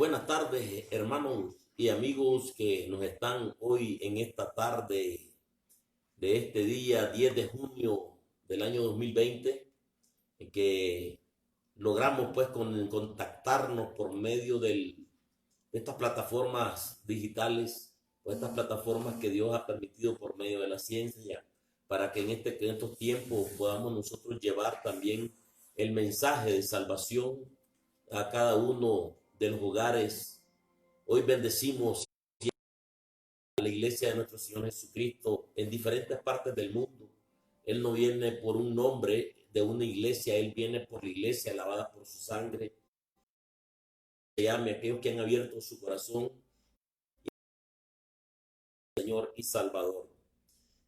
Buenas tardes, hermanos y amigos que nos están hoy en esta tarde de este día 10 de junio del año 2020, en que logramos pues contactarnos por medio de estas plataformas digitales o estas plataformas que Dios ha permitido por medio de la ciencia para que en estos tiempos podamos nosotros llevar también el mensaje de salvación a cada uno de los hogares. Hoy bendecimos a la iglesia de nuestro Señor Jesucristo en diferentes partes del mundo. Él no viene por un nombre de una iglesia, Él viene por la iglesia lavada por su sangre. Se llame a aquellos que han abierto su corazón, Señor y Salvador.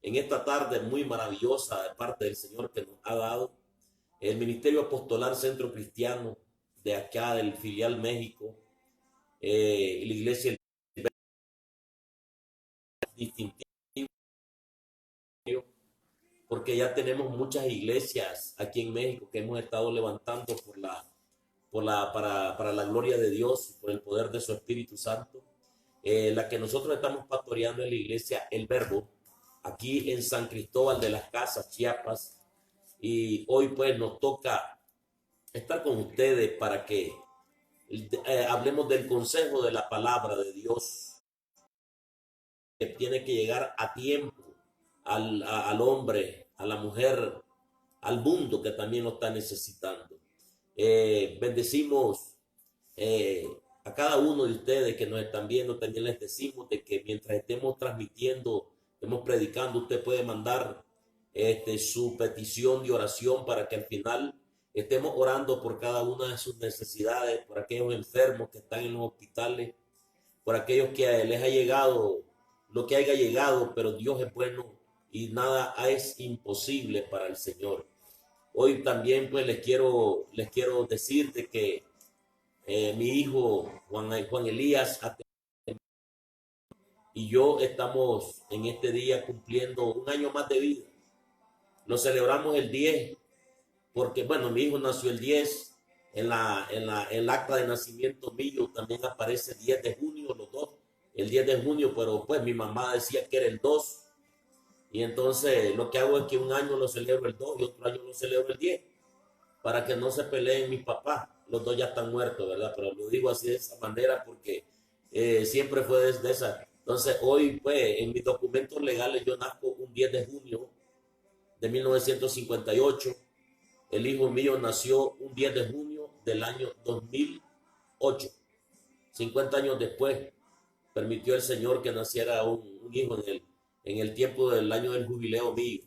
En esta tarde muy maravillosa de parte del Señor que nos ha dado el Ministerio Apostolar Centro Cristiano de acá del filial México, la iglesia distintiva, porque ya tenemos muchas iglesias aquí en México que hemos estado levantando para la gloria de Dios, por el poder de su Espíritu Santo. La que nosotros estamos pastoreando es la iglesia El Verbo, aquí en San Cristóbal de las Casas, Chiapas. Y hoy pues nos toca estar con ustedes para que hablemos del consejo de la palabra de Dios, que tiene que llegar a tiempo al hombre, a la mujer, al mundo que también lo está necesitando. Bendecimos a cada uno de ustedes que nos están viendo. También les decimos de que mientras estemos transmitiendo, estemos predicando, usted puede mandar su petición de oración para que al final estemos orando por cada una de sus necesidades, por aquellos enfermos que están en los hospitales, por aquellos que les ha llegado lo que haya llegado, pero Dios es bueno y nada es imposible para el Señor. Hoy también pues les quiero decir de que mi hijo Juan Elías y yo estamos en este día cumpliendo un año más de vida. Lo celebramos el 10 porque, bueno, mi hijo nació el 10, el acta de nacimiento mío también aparece el 10 de junio, los dos, el 10 de junio, pero pues mi mamá decía que era el 2. Y entonces lo que hago es que un año lo celebro el 2 y otro año lo celebro el 10, para que no se peleen mis papás. Los dos ya están muertos, ¿verdad? Pero lo digo así de esa manera porque siempre fue desde esa. Entonces hoy, pues, en mis documentos legales yo nazco un 10 de junio de 1958. El hijo mío nació un 10 de junio del año 2008. 50 años después permitió el Señor que naciera un hijo en el tiempo del año del jubileo mío.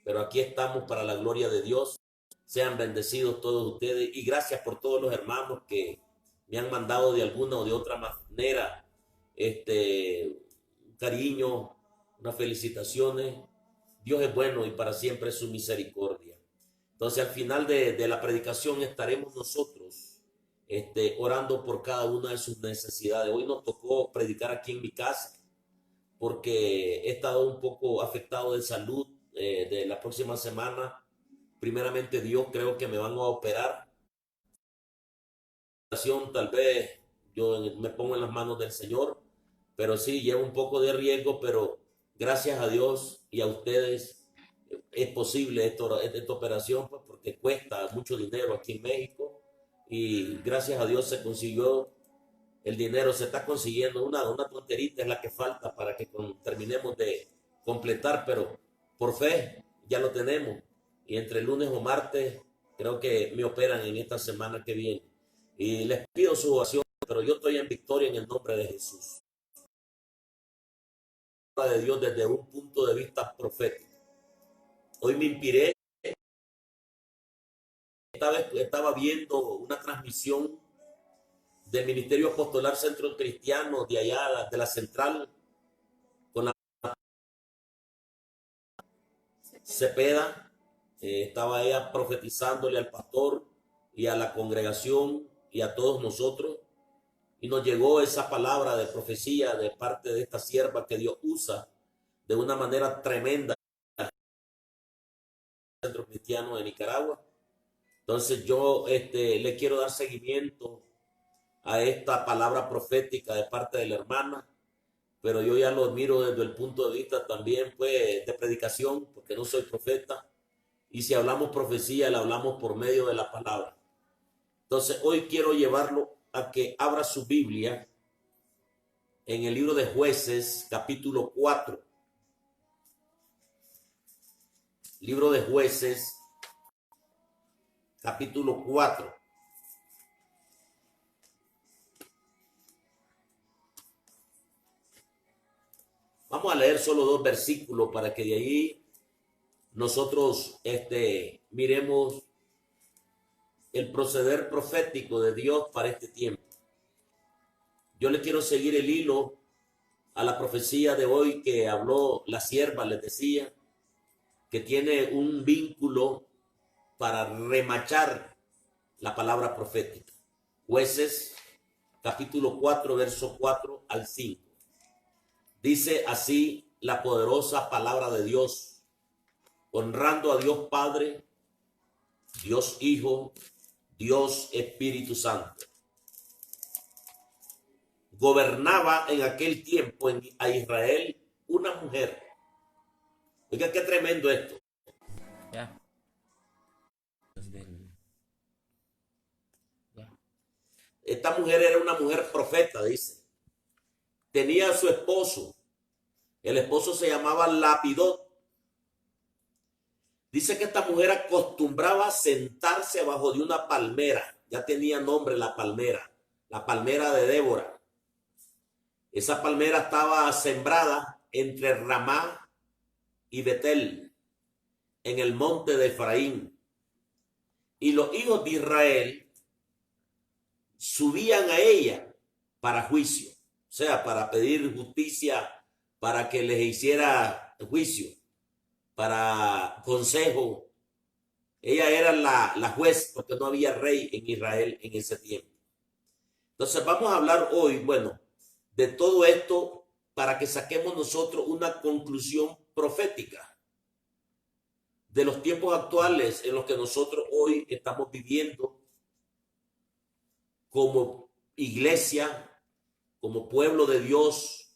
Pero aquí estamos para la gloria de Dios. Sean bendecidos todos ustedes y gracias por todos los hermanos que me han mandado de alguna o de otra manera un cariño, unas felicitaciones. Dios es bueno y para siempre es su misericordia. Entonces al final de la predicación estaremos nosotros orando por cada una de sus necesidades. Hoy nos tocó predicar aquí en mi casa porque he estado un poco afectado de salud. De la próxima semana, primeramente Dios, creo que me van a operar. Tal vez yo me pongo en las manos del Señor, pero sí, lleva un poco de riesgo, pero gracias a Dios y a ustedes es posible esta operación, pues, porque cuesta mucho dinero aquí en México y gracias a Dios se consiguió el dinero, se está consiguiendo. Una tonterita es la que falta para que terminemos de completar, pero por fe ya lo tenemos y entre lunes o martes creo que me operan en esta semana que viene y les pido su oración, pero yo estoy en victoria en el nombre de Jesús. De Dios desde un punto de vista profético. Hoy me inspiré, estaba viendo una transmisión del Ministerio Apostolar Centro Cristiano de allá de la central con la Cepeda. Estaba ella profetizándole al pastor y a la congregación y a todos nosotros, y nos llegó esa palabra de profecía de parte de esta sierva que Dios usa de una manera tremenda en el Centro Cristiano de Nicaragua. Entonces yo le quiero dar seguimiento a esta palabra profética de parte de la hermana, pero yo ya lo miro desde el punto de vista también pues de predicación, porque no soy profeta, y si hablamos profecía la hablamos por medio de la palabra. Entonces hoy quiero llevarlo a que abra su Biblia en el libro de Jueces, capítulo 4. Libro de Jueces, capítulo 4. Vamos a leer solo 2 versículos para que de ahí nosotros miremos el proceder profético de Dios para este tiempo. Yo le quiero seguir el hilo a la profecía de hoy que habló la sierva, les decía, que tiene un vínculo para remachar la palabra profética. Jueces, capítulo 4, verso 4 al 5. Dice así la poderosa palabra de Dios, honrando a Dios Padre, Dios Hijo, Dios Espíritu Santo. Gobernaba en aquel tiempo a Israel una mujer. Oiga, qué tremendo esto. Ya. Esta mujer era una mujer profeta, dice. Tenía a su esposo. El esposo se llamaba Lapidot. Dice que esta mujer acostumbraba a sentarse abajo de una palmera. Ya tenía nombre la palmera de Débora. Esa palmera estaba sembrada entre Ramá y Betel, en el monte de Efraín. Y los hijos de Israel subían a ella para juicio, o sea, para pedir justicia, para que les hiciera juicio, para consejo. Ella era la juez, porque no había rey en Israel en ese tiempo. Entonces vamos a hablar hoy, bueno, de todo esto para que saquemos nosotros una conclusión profética de los tiempos actuales en los que nosotros hoy estamos viviendo como iglesia, como pueblo de Dios.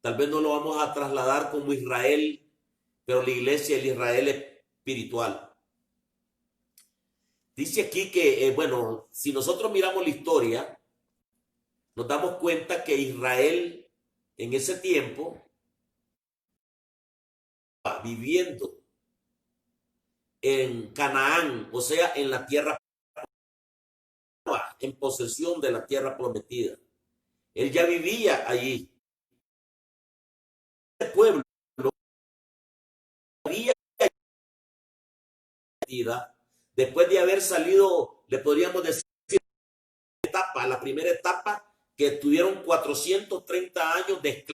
Tal vez no lo vamos a trasladar como Israel, pero la iglesia es el Israel espiritual. Dice aquí que, bueno, si nosotros miramos la historia, nos damos cuenta que Israel en ese tiempo estaba viviendo en Canaán, o sea, en la tierra, en posesión de la tierra prometida. Él ya vivía allí. El pueblo había después de haber salido, le podríamos decir, la primera etapa, que estuvieron 430 años de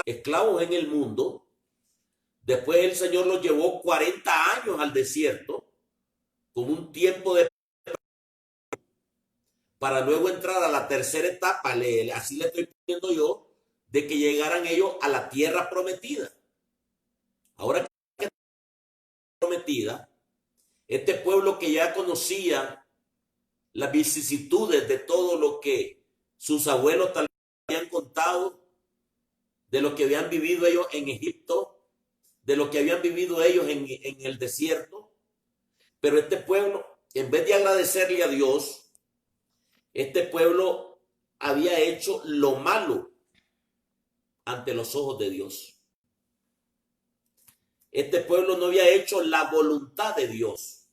esclavos en el mundo. Después el Señor los llevó 40 años al desierto, con un tiempo de para luego entrar a la tercera etapa, así le estoy pidiendo yo, de que llegaran ellos a la tierra prometida. Ahora que prometida, este pueblo que ya conocía las vicisitudes de todo lo que sus abuelos tal vez habían contado, de lo que habían vivido ellos en Egipto, de lo que habían vivido ellos en el desierto. Pero este pueblo, en vez de agradecerle a Dios, este pueblo había hecho lo malo ante los ojos de Dios. Este pueblo no había hecho la voluntad de Dios.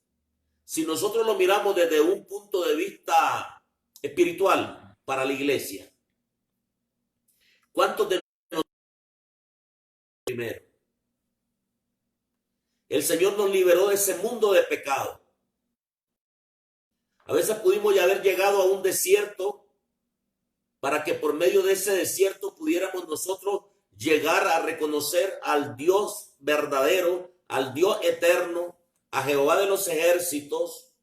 Si nosotros lo miramos desde un punto de vista espiritual para la iglesia, ¿cuántos de nosotros primero? El Señor nos liberó de ese mundo de pecado. A veces pudimos ya haber llegado a un desierto para que por medio de ese desierto pudiéramos nosotros llegar a reconocer al Dios verdadero, al Dios eterno, a Jehová de los ejércitos.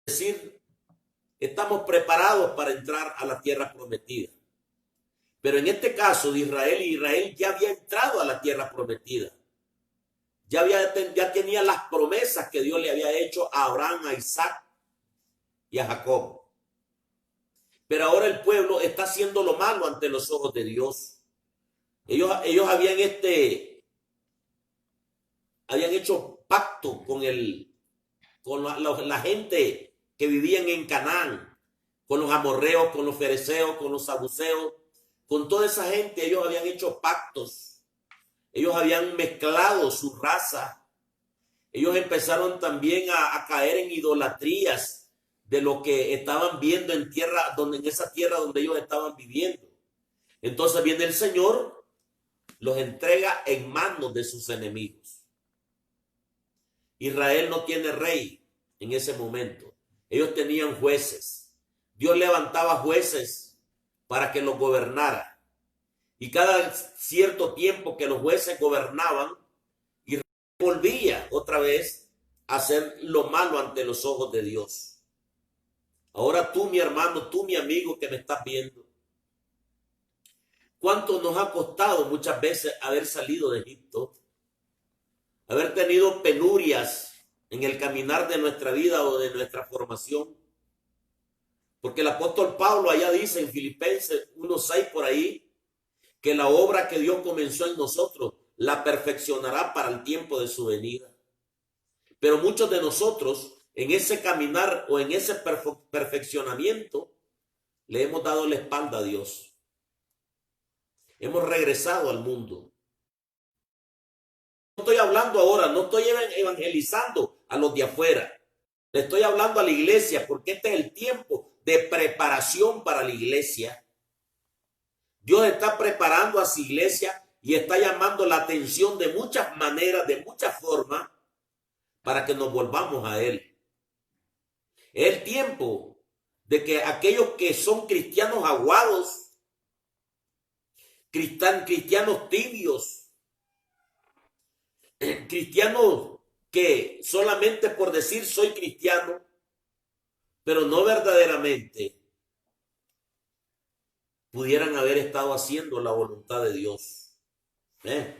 Es decir, estamos preparados para entrar a la tierra prometida. Pero en este caso de Israel, Israel ya había entrado a la tierra prometida. ya tenía las promesas que Dios le había hecho a Abraham, a Isaac y a Jacob. Pero ahora el pueblo está haciendo lo malo ante los ojos de Dios. Ellos habían hecho pacto con la gente que vivían en Canaán, con los amorreos, con los fereceos, con los saduceos, con toda esa gente. Ellos habían hecho pactos. Ellos habían mezclado su raza. Ellos empezaron también a caer en idolatrías de lo que estaban viendo en esa tierra donde ellos estaban viviendo. Entonces viene el Señor, los entrega en manos de sus enemigos. Israel no tiene rey en ese momento. Ellos tenían jueces. Dios levantaba jueces para que los gobernara. Y cada cierto tiempo que los jueces gobernaban, Israel volvía otra vez a hacer lo malo ante los ojos de Dios. Ahora tú, mi hermano, tú, mi amigo que me estás viendo, ¿cuánto nos ha costado muchas veces haber salido de Egipto? Haber tenido penurias en el caminar de nuestra vida o de nuestra formación. Porque el apóstol Pablo allá dice en Filipenses 1:6 por ahí, que la obra que Dios comenzó en nosotros la perfeccionará para el tiempo de su venida. Pero muchos de nosotros en ese caminar o en ese perfeccionamiento le hemos dado la espalda a Dios. Hemos regresado al mundo. No estoy hablando ahora, no estoy evangelizando a los de afuera. Le estoy hablando a la iglesia porque este es el tiempo de preparación para la iglesia. Dios está preparando a su iglesia y está llamando la atención de muchas maneras, de muchas formas, para que nos volvamos a Él. Es el tiempo de que aquellos que son cristianos aguados, cristianos tibios, cristianos que solamente por decir soy cristiano, pero no verdaderamente pudieran haber estado haciendo la voluntad de Dios. En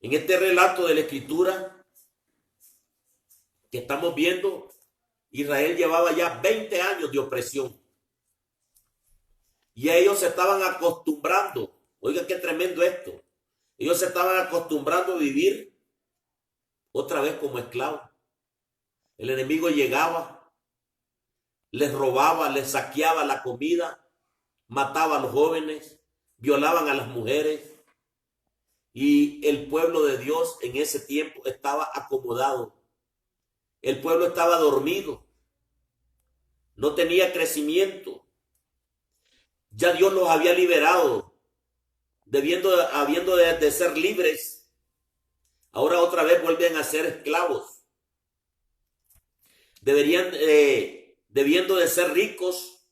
este relato de la Escritura que estamos viendo, Israel llevaba ya 20 años de opresión. Y ellos se estaban acostumbrando. Oiga, qué tremendo esto. Ellos se estaban acostumbrando a vivir otra vez como esclavos. El enemigo llegaba, les robaba, les saqueaba la comida, mataba a los jóvenes, violaban a las mujeres. Y el pueblo de Dios en ese tiempo estaba acomodado. El pueblo estaba dormido. No tenía crecimiento. Ya Dios los había liberado, habiendo de ser libres. Ahora otra vez vuelven a ser esclavos. Debiendo de ser ricos,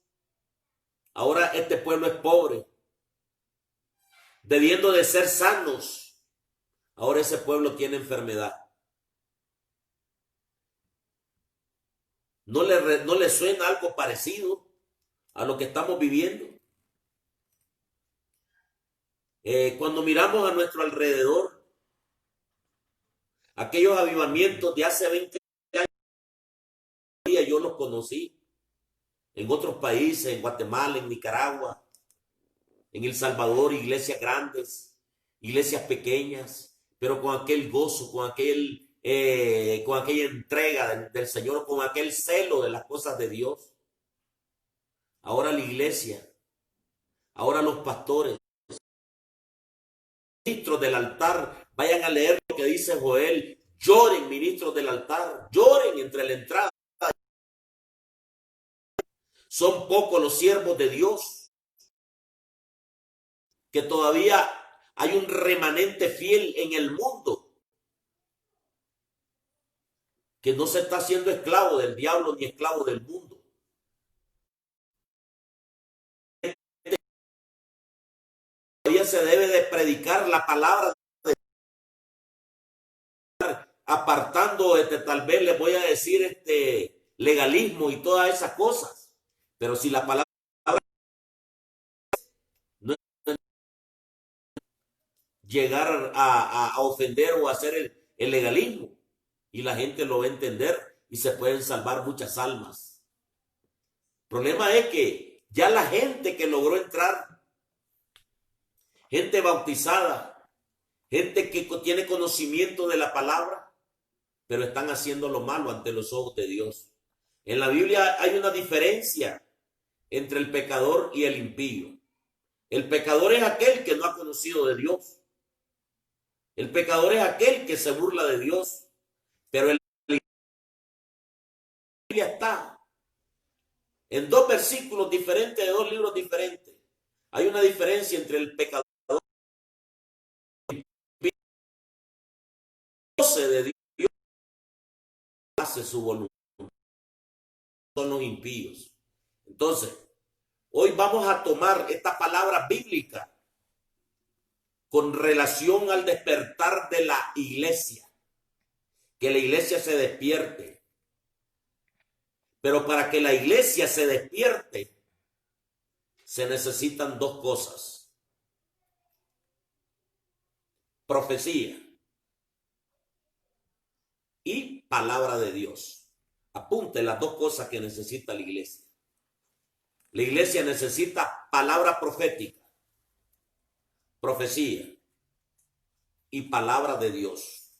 ahora este pueblo es pobre. Debiendo de ser sanos, ahora ese pueblo tiene enfermedad. ¿No le suena algo parecido a lo que estamos viviendo? Cuando miramos a nuestro alrededor, aquellos avivamientos de hace 20 años, yo los conocí en otros países, en Guatemala, en Nicaragua, en El Salvador, iglesias grandes, iglesias pequeñas, pero con aquel gozo, con aquella entrega del Señor, con aquel celo de las cosas de Dios. Ahora la iglesia, ahora los pastores, ministros del altar, vayan a leer lo que dice Joel, lloren ministros del altar, lloren entre la entrada. Son pocos los siervos de Dios, que todavía hay un remanente fiel en el mundo, que no se está haciendo esclavo del diablo ni esclavo del mundo. Todavía se debe de predicar la palabra, apartando, tal vez les voy a decir, legalismo y todas esas cosas. Pero si la palabra no es llegar a ofender o a hacer el legalismo y la gente lo va a entender y se pueden salvar muchas almas. El problema es que ya la gente que logró entrar, gente bautizada, gente que tiene conocimiento de la palabra, pero están haciendo lo malo ante los ojos de Dios. En la Biblia hay una diferencia entre el pecador y el impío. El pecador es aquel que no ha conocido de Dios. El pecador es aquel que se burla de Dios. Pero en la Biblia está en dos versículos diferentes de dos libros diferentes. Hay una diferencia entre el pecador y el impío de Dios, hace su voluntad. Son los impíos. Entonces, hoy vamos a tomar esta palabra bíblica con relación al despertar de la iglesia. Que la iglesia se despierte. Pero para que la iglesia se despierte, se necesitan dos cosas. Profecía y palabra de Dios. Apunte las dos cosas que necesita la iglesia. La iglesia necesita palabra profética, profecía y palabra de Dios.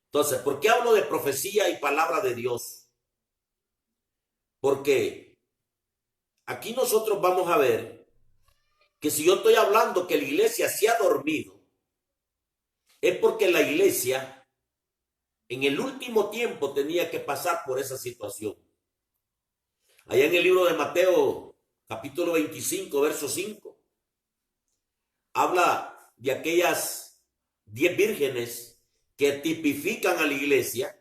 Entonces, ¿por qué hablo de profecía y palabra de Dios? Porque aquí nosotros vamos a ver que si yo estoy hablando que la iglesia se ha dormido, es porque la iglesia en el último tiempo tenía que pasar por esa situación. Allá en el libro de Mateo, capítulo 25, verso 5, habla de aquellas 10 vírgenes que tipifican a la iglesia,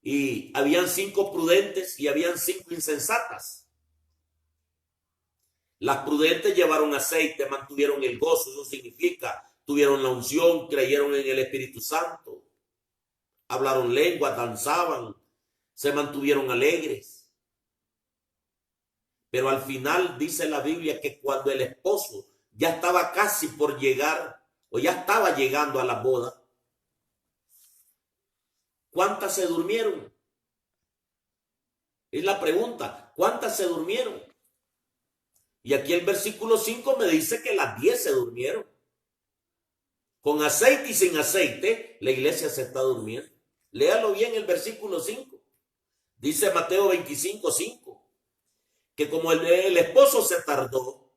y habían 5 prudentes y habían 5 insensatas. Las prudentes llevaron aceite, mantuvieron el gozo, eso significa, tuvieron la unción, creyeron en el Espíritu Santo, hablaron lenguas, danzaban, se mantuvieron alegres. Pero al final dice la Biblia que cuando el esposo ya estaba casi por llegar o ya estaba llegando a la boda, ¿cuántas se durmieron? Es la pregunta, ¿cuántas se durmieron? Y aquí el versículo 5 me dice que las 10 se durmieron. Con aceite y sin aceite, la iglesia se está durmiendo. Léalo bien el versículo 5. Dice Mateo 25, 5, que como el esposo se tardó,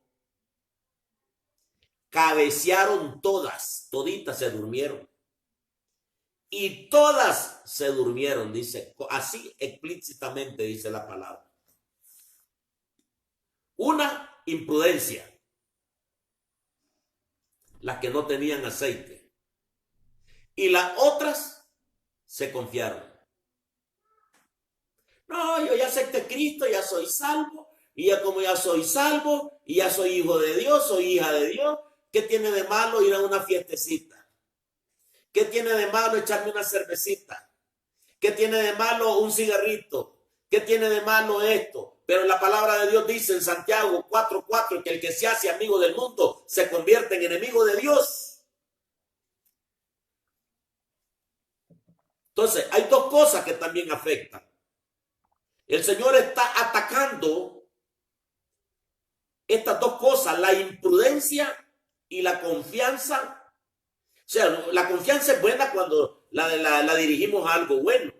cabecearon todas, toditas se durmieron. Y todas se durmieron, dice, así explícitamente dice la palabra. Una, imprudencia, las que no tenían aceite. Y las otras se confiaron. No, yo ya acepté a Cristo, ya soy salvo, y ya como ya soy salvo, y ya soy hijo de Dios, soy hija de Dios, ¿qué tiene de malo ir a una fiestecita? ¿Qué tiene de malo echarme una cervecita? ¿Qué tiene de malo un cigarrito? ¿Qué tiene de malo esto? Pero la palabra de Dios dice en Santiago 4:4 que el que se hace amigo del mundo se convierte en enemigo de Dios. Entonces, hay dos cosas que también afectan. El Señor está atacando estas dos cosas, la imprudencia y la confianza. O sea, la confianza es buena cuando la dirigimos a algo bueno.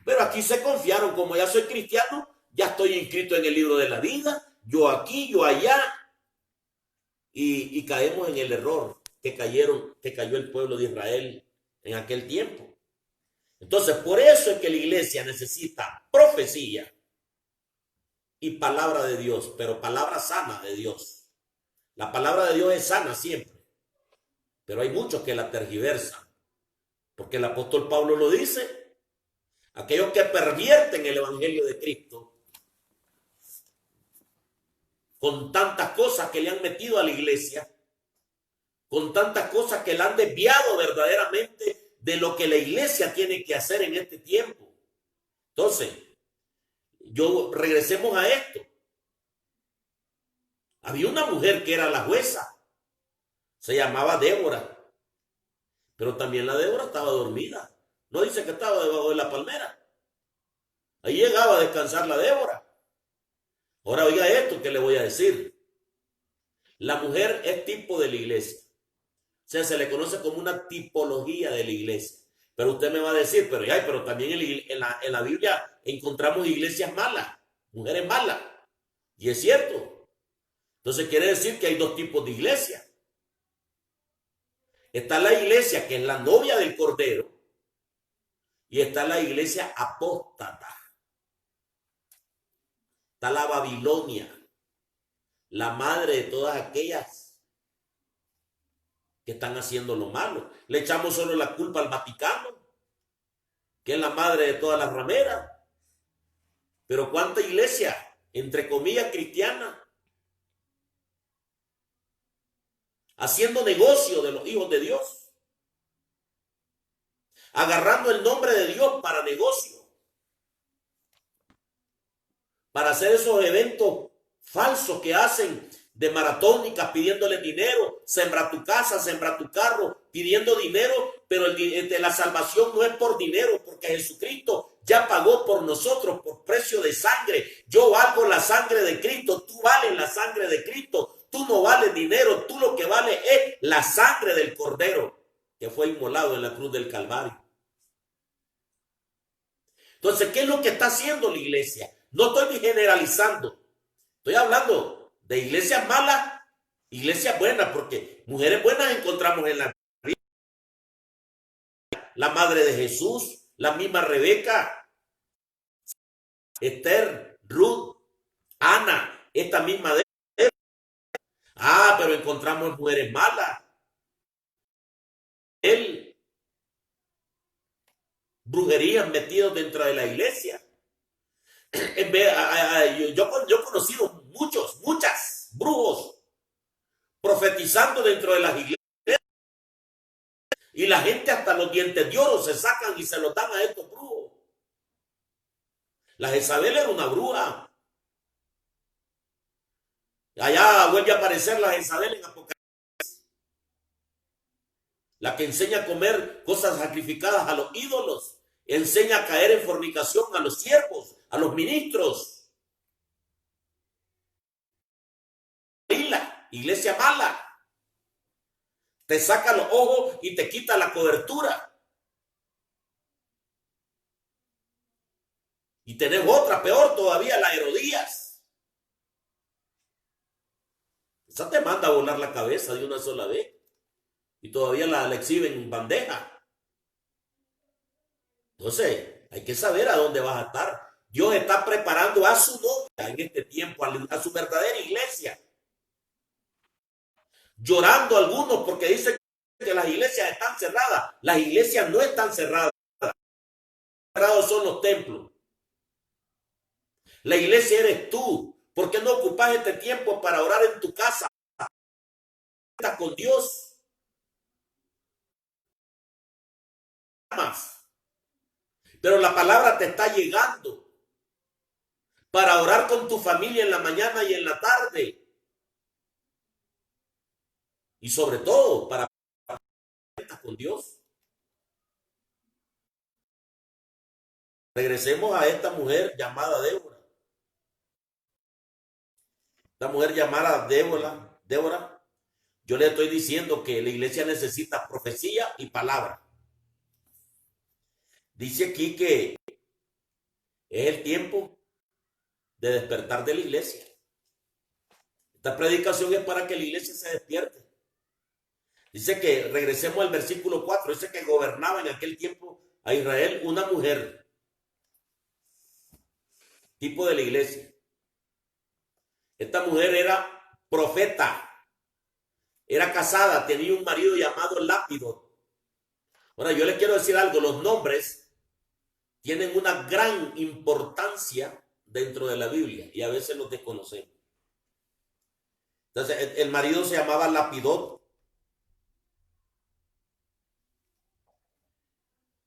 Pero aquí se confiaron, como ya soy cristiano, ya estoy inscrito en el libro de la vida, yo aquí, yo allá. Y caemos en el error que cayó el pueblo de Israel en aquel tiempo. Entonces, por eso es que la iglesia necesita profecía y palabra de Dios, pero palabra sana de Dios. La palabra de Dios es sana siempre, pero hay muchos que la tergiversan, porque el apóstol Pablo lo dice, aquellos que pervierten el evangelio de Cristo con tantas cosas que le han metido a la iglesia, con tantas cosas que le han desviado verdaderamente de lo que la iglesia tiene que hacer en este tiempo. Entonces, regresemos a esto. Había una mujer que era la jueza. Se llamaba Débora. Pero también la Débora estaba dormida. No dice que estaba debajo de la palmera. Ahí llegaba a descansar la Débora. Ahora oiga esto que le voy a decir. La mujer es tipo de la iglesia. O sea, se le conoce como una tipología de la iglesia. Pero usted me va a decir, pero también en la Biblia encontramos iglesias malas, mujeres malas. Y es cierto. Entonces quiere decir que hay dos tipos de iglesias. Está la iglesia que es la novia del Cordero y está la iglesia apóstata. Está la Babilonia, la madre de todas aquellas que están haciendo lo malo. Le echamos solo la culpa al Vaticano, que es la madre de todas las rameras. Pero ¿cuánta iglesia, entre comillas, cristiana, haciendo negocio de los hijos de Dios? Agarrando el nombre de Dios para negocio. Para hacer esos eventos falsos que hacen de maratónicas pidiéndole dinero, sembra tu casa, sembra tu carro, pidiendo dinero, pero la salvación no es por dinero, porque Jesucristo ya pagó por nosotros por precio de sangre. Yo valgo la sangre de Cristo, tú vales la sangre de Cristo, tú no vales dinero, tú lo que vale es la sangre del Cordero que fue inmolado en la cruz del Calvario. Entonces, ¿qué es lo que está haciendo la iglesia? No estoy generalizando, estoy hablando de iglesias malas, iglesias buenas, porque mujeres buenas encontramos en la Biblia. La madre de Jesús, la misma Rebeca, Esther, Ruth, Ana, esta misma de... pero encontramos mujeres malas. Brujerías metidos dentro de la iglesia. Yo he conocido muchas brujos profetizando dentro de las iglesias y la gente hasta los dientes de oro se sacan y se los dan a estos brujos. La Jezabel era una bruja. Allá vuelve a aparecer la Jezabel en Apocalipsis, la que enseña a comer cosas sacrificadas a los ídolos, enseña a caer en fornicación a los siervos, a los ministros. Iglesia mala. Te saca los ojos y te quita la cobertura. Y tenés otra, peor todavía, la Herodías. Esa te manda a volar la cabeza de una sola vez. Y todavía la exhiben en bandeja. Entonces, hay que saber a dónde vas a estar. Dios está preparando a su novia en este tiempo, a su verdadera iglesia. Llorando algunos porque dicen que las iglesias están cerradas. Las iglesias no están cerradas. Cerrados son los templos. La iglesia eres tú. ¿Por qué no ocupas este tiempo para orar en tu casa? Estás con Dios. Pero la palabra te está llegando para orar con tu familia en la mañana y en la tarde. Y sobre todo para estar con Dios. Regresemos a esta mujer llamada Débora. Esta mujer llamada Débora, yo le estoy diciendo que la iglesia necesita profecía y palabra. Dice aquí que es el tiempo de despertar de la iglesia. Esta predicación es para que la iglesia se despierte. Dice que, regresemos al versículo 4, dice que gobernaba en aquel tiempo a Israel una mujer, tipo de la iglesia. Esta mujer era profeta, era casada, tenía un marido llamado Lápido. Ahora, yo les quiero decir algo, los nombres tienen una gran importancia dentro de la Biblia y a veces los desconocemos. Entonces, el marido se llamaba Lapidot.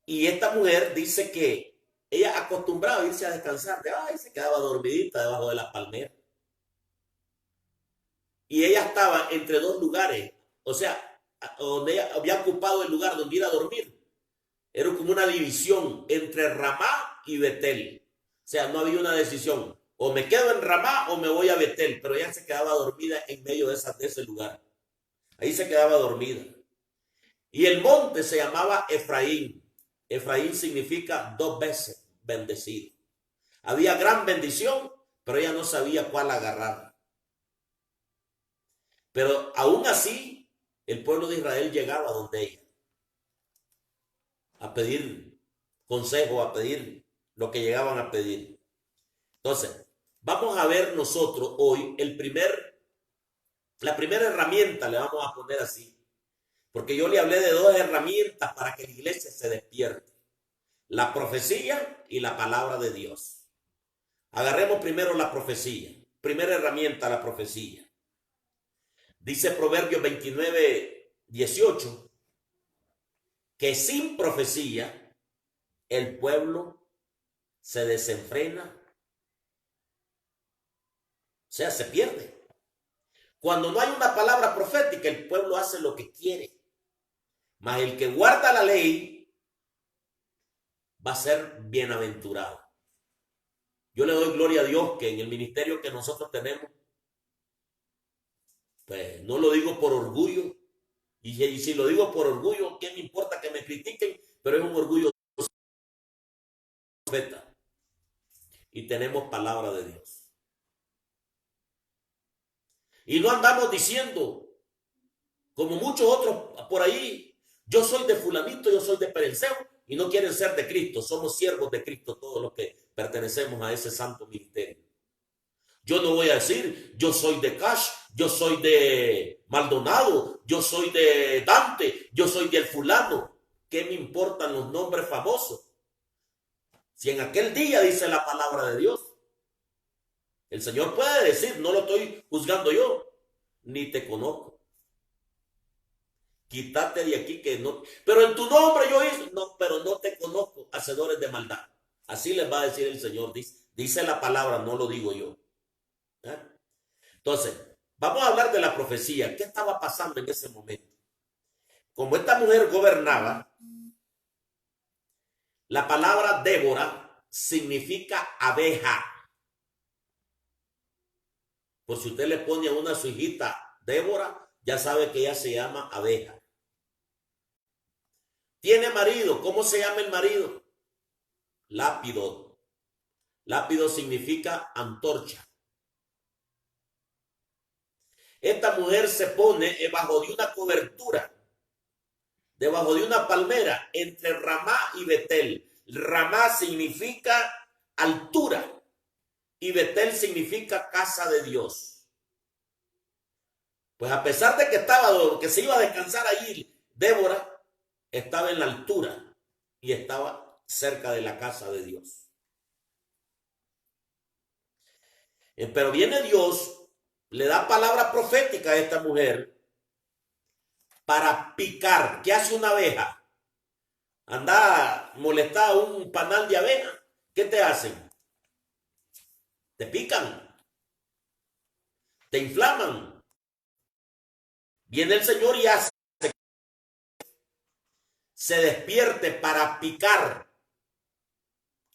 Y esta mujer dice que ella acostumbraba a irse a descansar, se quedaba dormidita debajo de la palmera. Y ella estaba entre dos lugares, o sea, donde ella había ocupado el lugar donde iba a dormir, era como una división entre Ramá y Betel. O sea, no había una decisión. O me quedo en Ramá o me voy a Betel. Pero ella se quedaba dormida en medio de ese lugar. Ahí se quedaba dormida. Y el monte se llamaba Efraín. Efraín significa 2 veces bendecido. Había gran bendición, pero ella no sabía cuál agarrar. Pero aún así, el pueblo de Israel llegaba donde ella a pedir consejo, a pedir lo que llegaban a pedir. Entonces, vamos a ver nosotros hoy la primera herramienta, le vamos a poner así, porque yo le hablé de 2 herramientas para que la iglesia se despierte: la profecía y la palabra de Dios. Agarremos primero la profecía. Primera herramienta, la profecía. Dice Proverbios 29:18 que sin profecía el pueblo se desenfrena, o sea, se pierde. Cuando no hay una palabra profética, el pueblo hace lo que quiere. Mas el que guarda la ley va a ser bienaventurado. Yo le doy gloria a Dios que en el ministerio que nosotros tenemos, pues no lo digo por orgullo, y si lo digo por orgullo, ¿qué me importa que me critiquen? Pero es un orgullo profeta. Y tenemos palabra de Dios. Y no andamos diciendo, como muchos otros por ahí, yo soy de fulanito, yo soy de perenceo, y no quieren ser de Cristo. Somos siervos de Cristo todos los que pertenecemos a ese santo ministerio. Yo no voy a decir, yo soy de Cash, yo soy de Maldonado, yo soy de Dante, yo soy del fulano. ¿Qué me importan los nombres famosos? Si en aquel día dice la palabra de Dios, el Señor puede decir, no lo estoy juzgando yo, ni te conozco. Quítate de aquí que no, pero en tu nombre yo hice, no, pero no te conozco, hacedores de maldad. Así les va a decir el Señor, dice la palabra, no lo digo yo. ¿Eh? Entonces, vamos a hablar de la profecía. ¿Qué estaba pasando en ese momento? Como esta mujer gobernaba, la palabra Débora significa abeja. Por si usted le pone a una su hijita Débora, ya sabe que ella se llama abeja. Tiene marido. ¿Cómo se llama el marido? Lápido. Lápido significa antorcha. Esta mujer se pone debajo de una cobertura, debajo de una palmera, entre Ramá y Betel. Ramá significa altura y Betel significa casa de Dios. Pues a pesar de que se iba a descansar allí, Débora estaba en la altura y estaba cerca de la casa de Dios. Pero viene Dios, le da palabra profética a esta mujer para picar. ¿Qué hace una abeja? Anda molestada a un panal de abeja. ¿Qué te hacen? Te pican, te inflaman. Viene el Señor y hace se despierte para picar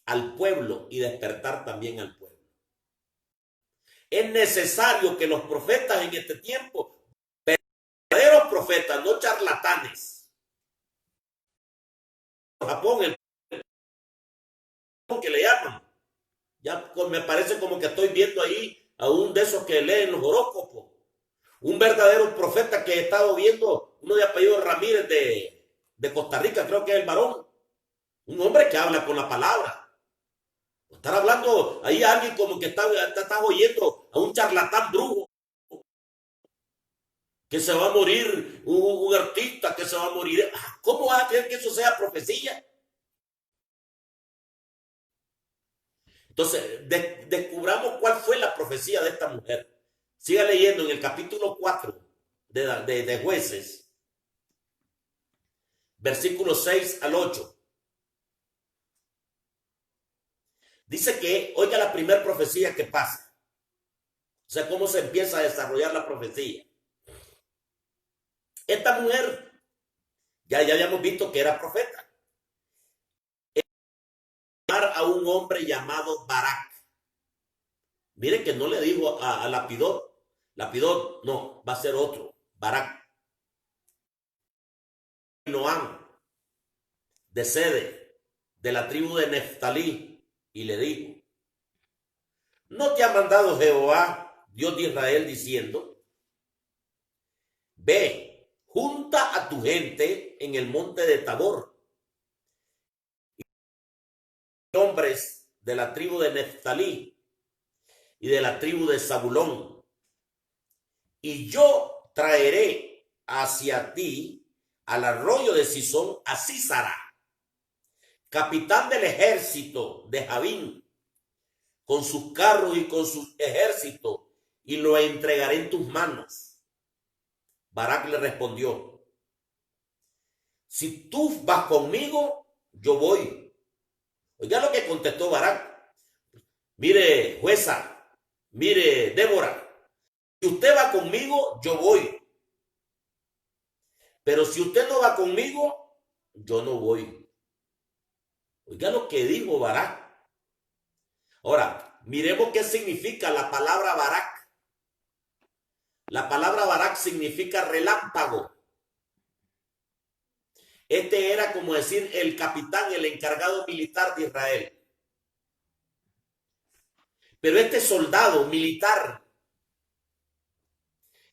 al pueblo y despertar también al pueblo. Es necesario que los profetas en este tiempo, verdaderos profetas, no charlatanes. Japón, el que le llaman, ya me parece como que estoy viendo ahí a un de esos que leen los horóscopos. Un verdadero profeta que he estado viendo, uno de apellido Ramírez de Costa Rica, creo que es el varón. Un hombre que habla con la palabra. Estar hablando ahí a alguien como que está oyendo a un charlatán brujo. Que se va a morir un artista, que se va a morir. ¿Cómo vas a creer que eso sea profecía? Entonces, descubramos cuál fue la profecía de esta mujer. Siga leyendo en el capítulo 4 de Jueces, versículos 6 al 8. Dice que, oiga la primera profecía que pasa. O sea, cómo se empieza a desarrollar la profecía. Esta mujer, ya habíamos visto que era profeta. A un hombre llamado Barak. Miren que no le dijo a Lapidot. Lapidot, no, va a ser otro. Barak. Noam, de Sede, de la tribu de Neftalí, y le dijo: ¿no te ha mandado Jehová, Dios de Israel, diciendo: ve, junta a tu gente en el monte de Tabor, hombres de la tribu de Neftalí y de la tribu de Zabulón, y yo traeré hacia ti al arroyo de Sison a Sísara, capitán del ejército de Javín, con sus carros y con sus ejércitos, y lo entregaré en tus manos. Barak le respondió: si tú vas conmigo, yo voy. Oiga lo que contestó Barak: mire, jueza, mire, Débora, si usted va conmigo, yo voy. Pero si usted no va conmigo, yo no voy. Oiga lo que dijo Barak. Ahora, miremos qué significa la palabra Barak. La palabra Barak significa relámpago. Este era, como decir, el capitán, el encargado militar de Israel. Pero este soldado militar,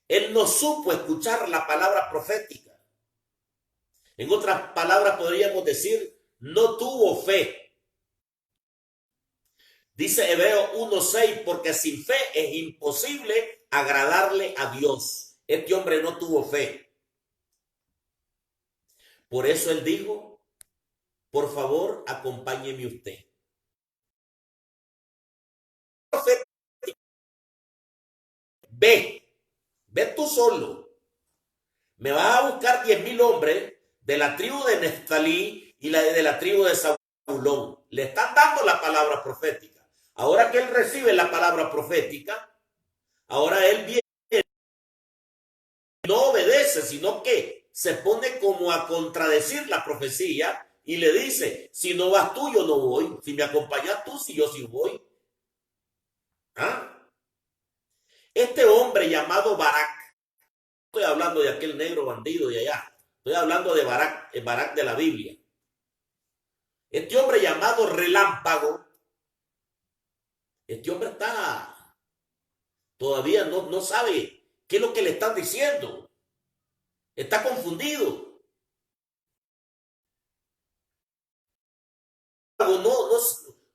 él no supo escuchar la palabra profética. En otras palabras, podríamos decir, no tuvo fe. Dice Hebreos 1:6, porque sin fe es imposible agradarle a Dios. Este hombre no tuvo fe. Por eso él dijo: por favor, acompáñeme usted. Ve tú solo. Me vas a buscar 10,000 hombres de la tribu de Neftalí y de la tribu de Zabulón. Le están dando la palabra profética. Ahora que él recibe la palabra profética, ahora él viene y no obedece, sino que se pone como a contradecir la profecía y le dice: si no vas tú, yo no voy. Si me acompañas tú, si yo sí voy. ¿Ah? Este hombre llamado Barak, estoy hablando de aquel negro bandido de allá, estoy hablando de Barak, el Barak de la Biblia. Este hombre llamado relámpago, este hombre está, todavía no sabe qué es lo que le están diciendo. Está confundido.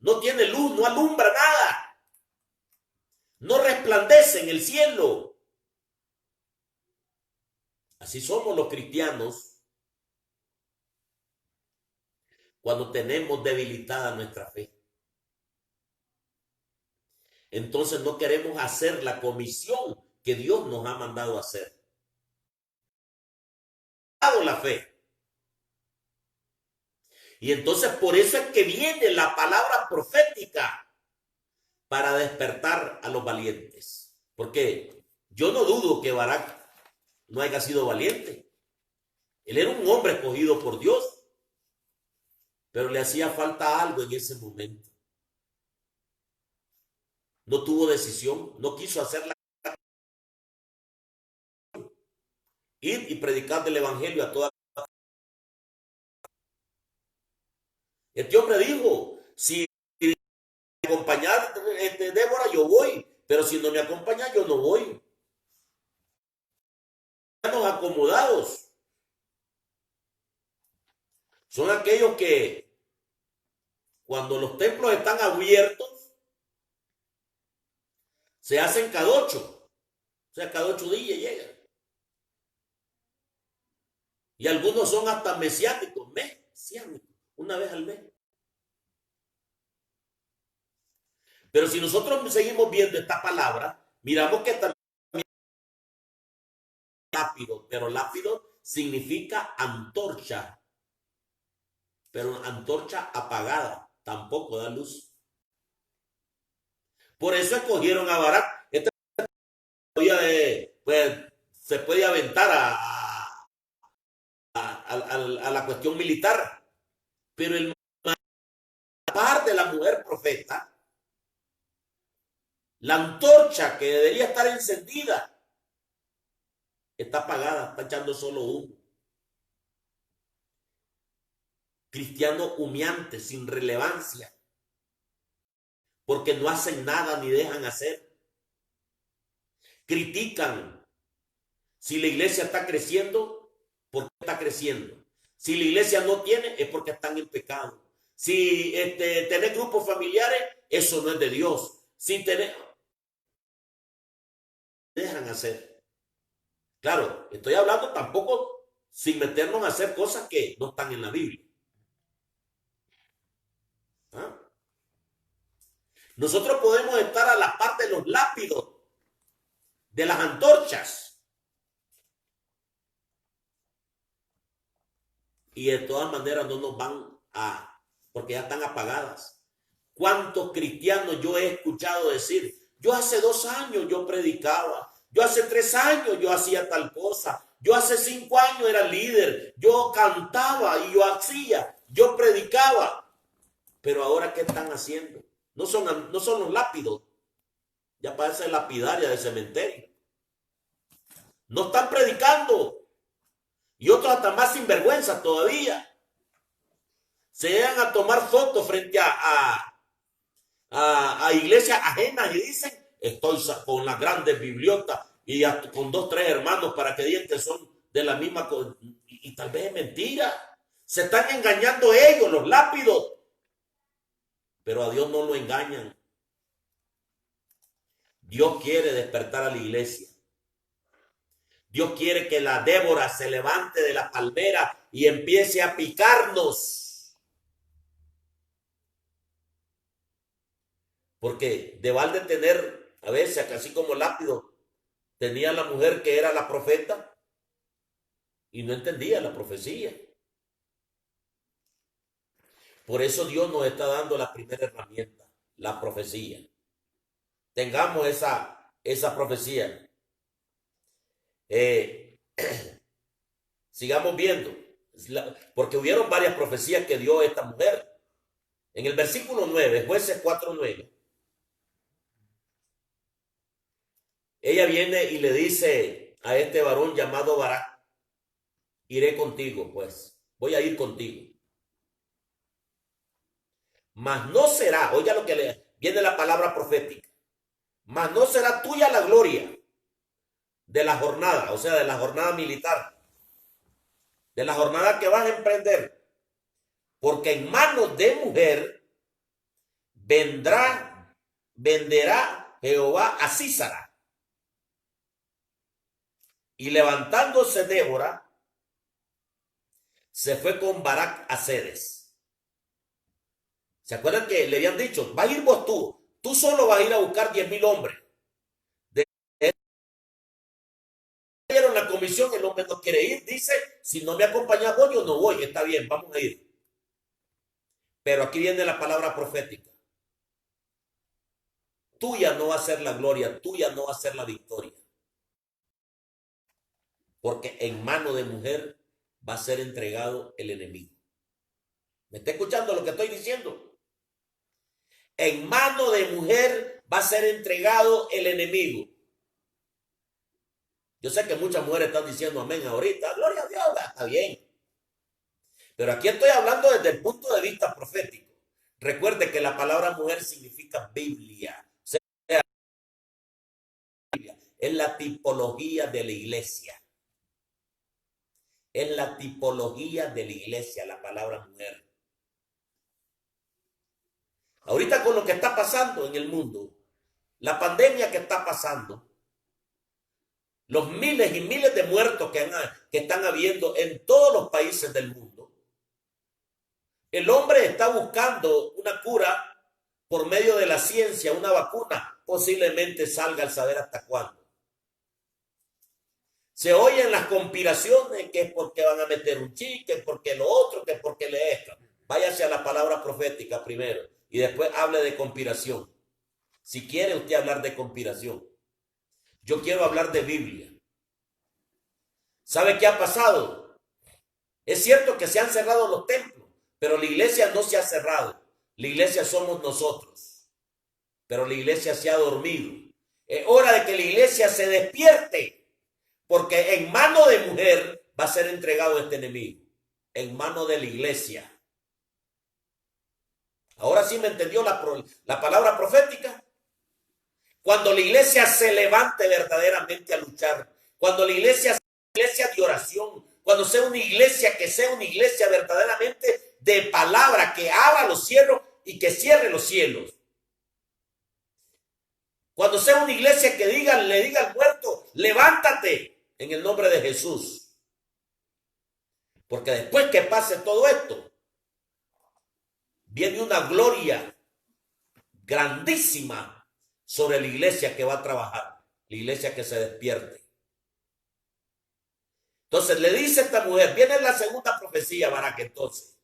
No tiene luz, no alumbra nada. No resplandece en el cielo. Así somos los cristianos cuando tenemos debilitada nuestra fe. Entonces no queremos hacer la comisión que Dios nos ha mandado a hacer. La fe. Y entonces por eso es que viene la palabra profética para despertar a los valientes. Porque yo no dudo que Barak no haya sido valiente. Él era un hombre escogido por Dios, pero le hacía falta algo en ese momento. No tuvo decisión, no quiso hacer la ir y predicar del evangelio a toda. Este hombre dijo: si me acompañar Débora, yo voy, pero si no me acompaña, yo no voy. Los acomodados son aquellos que cuando los templos están abiertos se hacen cada 8, o sea, cada 8 días llegan. Y algunos son hasta mesiánicos, una vez al mes. Pero si nosotros seguimos viendo esta palabra, miramos que también lápido, pero lápido significa antorcha, pero antorcha apagada, tampoco da luz. Por eso escogieron a Barak. Pues, se puede aventar a la cuestión militar. Pero el par de la mujer profeta, la antorcha que debería estar encendida, está apagada, está echando solo humo. Cristianos humeantes, sin relevancia, porque no hacen nada ni dejan hacer. Critican. Si la iglesia está creciendo, ¿por qué está creciendo? Si la iglesia no tiene, es porque están en pecado. Si tenés grupos familiares, eso no es de Dios. Si tenés, dejan hacer. Claro, estoy hablando tampoco sin meternos a hacer cosas que no están en la Biblia. ¿Ah? Nosotros podemos estar a la par de los lápidos, de las antorchas, y de todas maneras no nos van a, porque ya están apagadas. ¿Cuántos cristianos yo he escuchado decir, yo hace 2 años yo predicaba, yo hace 3 años yo hacía tal cosa, yo hace 5 años era líder, yo cantaba y yo hacía, yo predicaba, pero ahora ¿qué están haciendo? No son los lápidos, ya parece lapidaria de cementerio. No están predicando. Y otros hasta más sinvergüenzas todavía. Se llegan a tomar fotos frente a iglesias ajenas y dicen, estoy con las grandes bibliotas y con 2, 3 hermanos para que digan que son de la misma cosa. Y tal vez es mentira. Se están engañando ellos, los lápidos. Pero a Dios no lo engañan. Dios quiere despertar a la iglesia. Dios quiere que la Débora se levante de la palmera y empiece a picarnos. Porque de balde tener, a veces, así como lápido, tenía la mujer que era la profeta y no entendía la profecía. Por eso Dios nos está dando la primera herramienta, la profecía. Tengamos esa profecía. Sigamos viendo, porque hubieron varias profecías que dio esta mujer. En el versículo 9, Jueces 4:9, ella viene y le dice a este varón llamado Barak, iré contigo, pues, voy a ir contigo. Mas no será, oiga lo que viene la palabra profética, mas no será tuya la gloria de la jornada, o sea, de la jornada militar, de la jornada que vas a emprender, porque en manos de mujer venderá Jehová a Sísara. Y levantándose Débora, se fue con Barak a Cedes. ¿Se acuerdan que le habían dicho, vas a ir vos tú solo vas a ir a buscar 10,000 hombres? Dieron la comisión, el hombre no quiere ir, dice, si no me acompañas vos, yo no voy, está bien, vamos a ir. Pero aquí viene la palabra profética. Tuya no va a ser la gloria, tuya no va a ser la victoria. Porque en mano de mujer va a ser entregado el enemigo. ¿Me está escuchando lo que estoy diciendo? En mano de mujer va a ser entregado el enemigo. Yo sé que muchas mujeres están diciendo amén ahorita, gloria a Dios, está bien. Pero aquí estoy hablando desde el punto de vista profético. Recuerde que la palabra mujer significa Biblia. O sea, es la tipología de la iglesia. Es la tipología de la iglesia, la palabra mujer. Ahorita con lo que está pasando en el mundo, la pandemia que está pasando, los miles y miles de muertos que están habiendo en todos los países del mundo, el hombre está buscando una cura por medio de la ciencia, una vacuna, posiblemente salga al saber hasta cuándo. Se oyen las conspiraciones, que es porque van a meter un chip, que es porque lo otro, que es porque le esto. Váyase a la palabra profética primero y después hable de conspiración. Si quiere usted hablar de conspiración. Yo quiero hablar de Biblia. ¿Sabe qué ha pasado? Es cierto que se han cerrado los templos, pero la iglesia no se ha cerrado. La iglesia somos nosotros, pero la iglesia se ha dormido. Es hora de que la iglesia se despierte, porque en mano de mujer va a ser entregado este enemigo, en mano de la iglesia. Ahora sí me entendió la palabra profética. Cuando la iglesia se levante verdaderamente a luchar, cuando la iglesia sea una iglesia de oración, cuando sea una iglesia que sea una iglesia verdaderamente de palabra, que abra los cielos y que cierre los cielos. Cuando sea una iglesia que le diga al muerto, levántate en el nombre de Jesús. Porque después que pase todo esto, viene una gloria grandísima sobre la iglesia que va a trabajar, la iglesia que se despierte. Entonces le dice a esta mujer, viene la segunda profecía, Barak, entonces.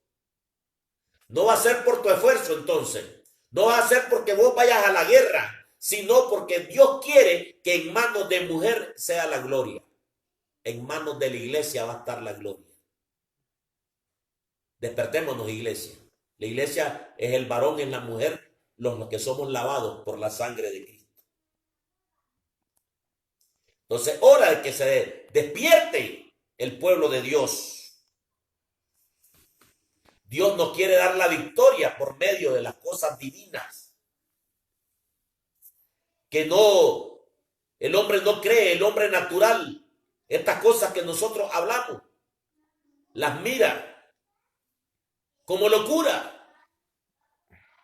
No va a ser por tu esfuerzo, entonces. No va a ser porque vos vayas a la guerra, sino porque Dios quiere que en manos de mujer sea la gloria. En manos de la iglesia va a estar la gloria. Despertémonos, iglesia. La iglesia es el varón, es la mujer, los que somos lavados por la sangre de Cristo. Entonces, hora de que se despierte el pueblo de Dios. Dios nos quiere dar la victoria por medio de las cosas divinas. Que no, el hombre no cree, el hombre natural, estas cosas que nosotros hablamos, las mira como locura.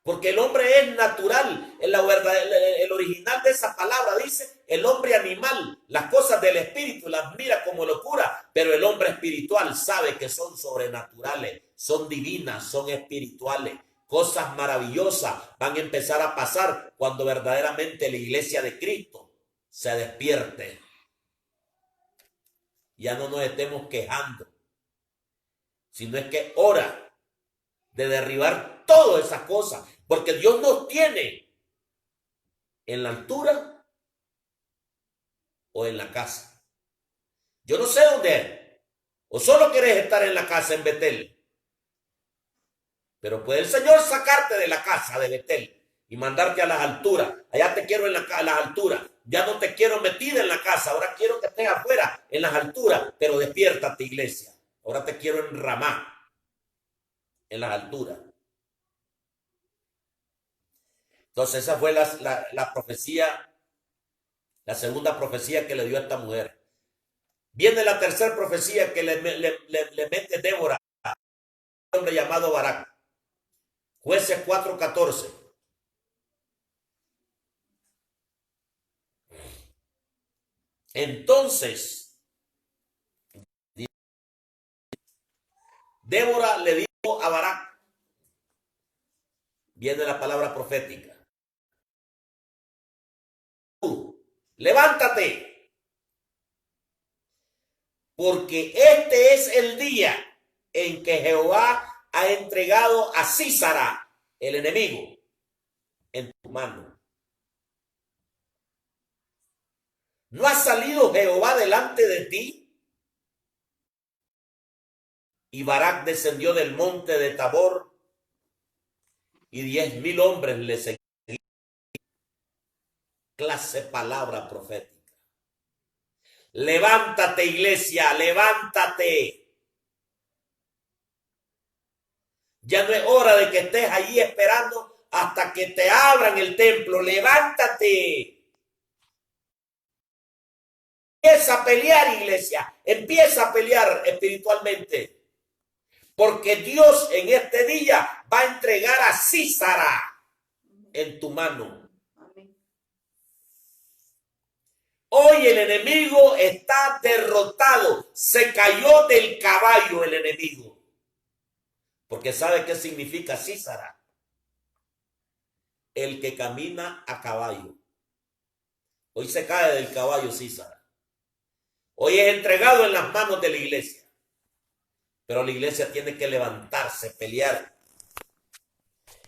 Porque el hombre es natural, el original de esa palabra dice, el hombre animal, las cosas del espíritu las mira como locura, pero el hombre espiritual sabe que son sobrenaturales, son divinas, son espirituales. Cosas maravillosas van a empezar a pasar cuando verdaderamente la iglesia de Cristo se despierte. Ya no nos estemos quejando, sino es que es hora de derribar todas esas cosas, porque Dios nos tiene en la altura o en la casa. Yo no sé dónde es, o solo querés estar en la casa en Betel, pero puede el Señor sacarte de la casa de Betel y mandarte a las alturas. Allá te quiero a las alturas, ya no te quiero metida en la casa, ahora quiero que estés afuera en las alturas, pero despiértate, iglesia, ahora te quiero en Ramá, en las alturas. Entonces esa fue la profecía, la segunda profecía que le dio a esta mujer. Viene la tercera profecía que le mete Débora, un hombre llamado Barak. Jueces 4:14. Entonces Débora le dijo a Barak, viene la palabra profética, levántate, porque este es el día en que Jehová ha entregado a Sísara, el enemigo, en tu mano. ¿No ha salido Jehová delante de ti? Y Barak descendió del monte de Tabor y 10,000 hombres le seguían. Clase palabra profética. Levántate, iglesia, levántate. Ya no es hora de que estés allí esperando hasta que te abran el templo. Levántate. Empieza a pelear, iglesia. Empieza a pelear espiritualmente. Porque Dios en este día va a entregar a Sísara en tu mano. Hoy el enemigo está derrotado. Se cayó del caballo el enemigo. Porque ¿sabe qué significa Sísara? El que camina a caballo. Hoy se cae del caballo Sísara. Hoy es entregado en las manos de la iglesia. Pero la iglesia tiene que levantarse, pelear.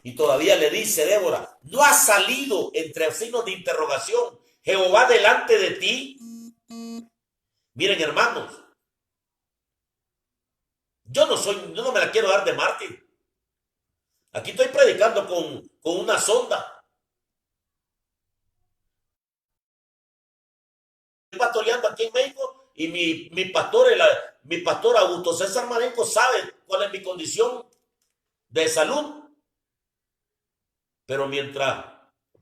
Y todavía le dice Débora, ¿no ha salido entre signos de interrogación Jehová delante de ti? Miren, hermanos, Yo no me la quiero dar de mártir. Aquí estoy predicando con una sonda. Estoy pastoreando aquí en México y mi pastor Augusto César Marenco sabe cuál es mi condición de salud. Pero mientras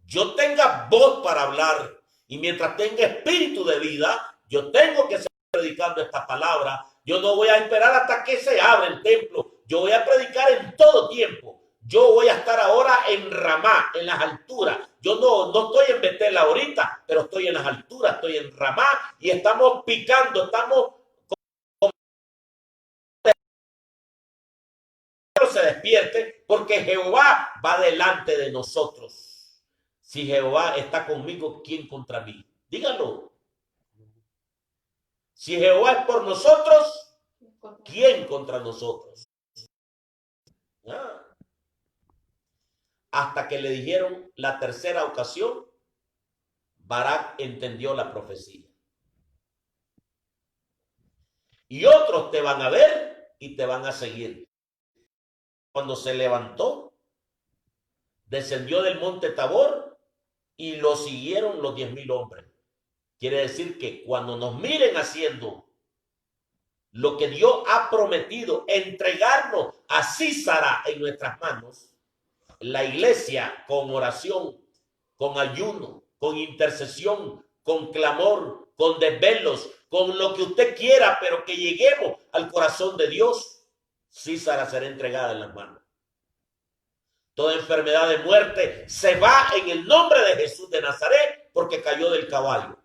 yo tenga voz para hablar y mientras tenga espíritu de vida, yo tengo que seguir predicando esta palabra. Yo no voy a esperar hasta que se abra el templo. Yo voy a predicar en todo tiempo. Yo voy a estar ahora en Ramá, en las alturas. Yo no estoy en Betel ahorita, pero estoy en las alturas, estoy en Ramá y estamos picando, estamos se despierte, porque Jehová va delante de nosotros. Si Jehová está conmigo, ¿quién contra mí? Díganlo. Si Jehová es por nosotros, ¿quién contra nosotros? Hasta que le dijeron la tercera ocasión, Barak entendió la profecía. Y otros te van a ver y te van a seguir. Cuando se levantó, descendió del monte Tabor y lo siguieron los 10,000 hombres. Quiere decir que cuando nos miren haciendo lo que Dios ha prometido, entregarnos a Císara en nuestras manos, la iglesia con oración, con ayuno, con intercesión, con clamor, con desvelos, con lo que usted quiera, pero que lleguemos al corazón de Dios, Císara será entregada en las manos. Toda enfermedad de muerte se va en el nombre de Jesús de Nazaret, porque cayó del caballo.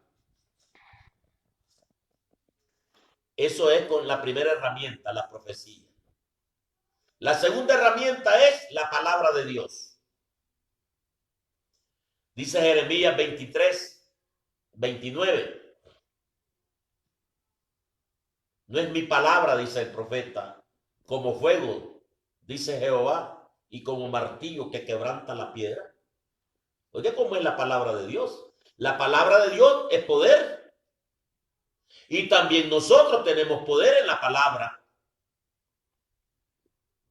Eso es con la primera herramienta, la profecía. La segunda herramienta es la palabra de Dios. Dice Jeremías 23, 29. No es mi palabra, dice el profeta, como fuego, dice Jehová, y como martillo que quebranta la piedra. Oye, ¿cómo es la palabra de Dios? La palabra de Dios es poder. Y también nosotros tenemos poder en la palabra.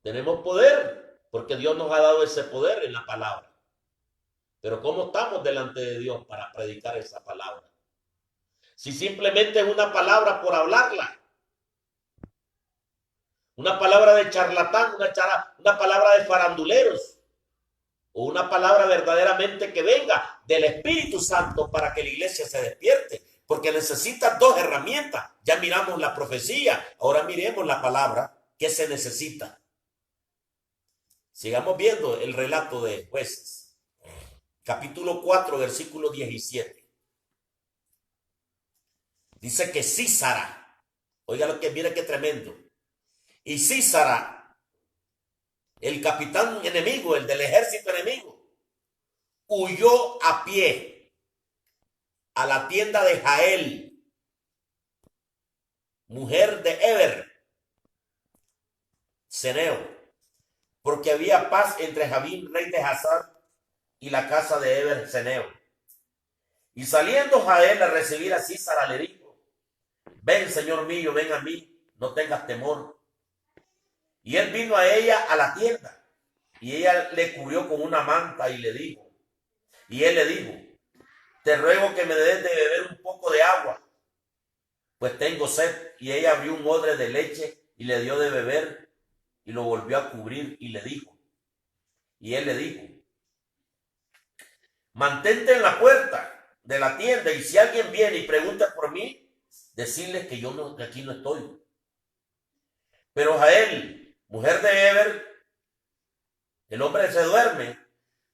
Tenemos poder, porque Dios nos ha dado ese poder en la palabra. Pero ¿cómo estamos delante de Dios para predicar esa palabra? Si simplemente es una palabra por hablarla. Una palabra de charlatán, una palabra de faranduleros. O una palabra verdaderamente que venga del Espíritu Santo para que la iglesia se despierte. Porque necesita dos herramientas. Ya miramos la profecía, ahora miremos la palabra que se necesita. Sigamos viendo el relato de Jueces. Capítulo 4, versículo 17. Dice que Císara, oiga lo que, mira qué tremendo. Y Císara, el capitán enemigo, el del ejército enemigo, huyó a pie a la tienda de Jael, mujer de Eber, Ceneo, porque había paz entre Jabín, rey de Hazar, y la casa de Eber, Ceneo. Y saliendo Jael a recibir a Císara, le dijo: ven, señor mío, ven a mí, no tengas temor. Y él vino a ella a la tienda, y ella le cubrió con una manta y él le dijo: te ruego que me des de beber un poco de agua, pues tengo sed. Y ella abrió un odre de leche y le dio de beber, y lo volvió a cubrir y él le dijo: mantente en la puerta de la tienda, y si alguien viene y pregunta por mí, decirles que que aquí no estoy. Pero Jael, mujer de Eber, el hombre se duerme,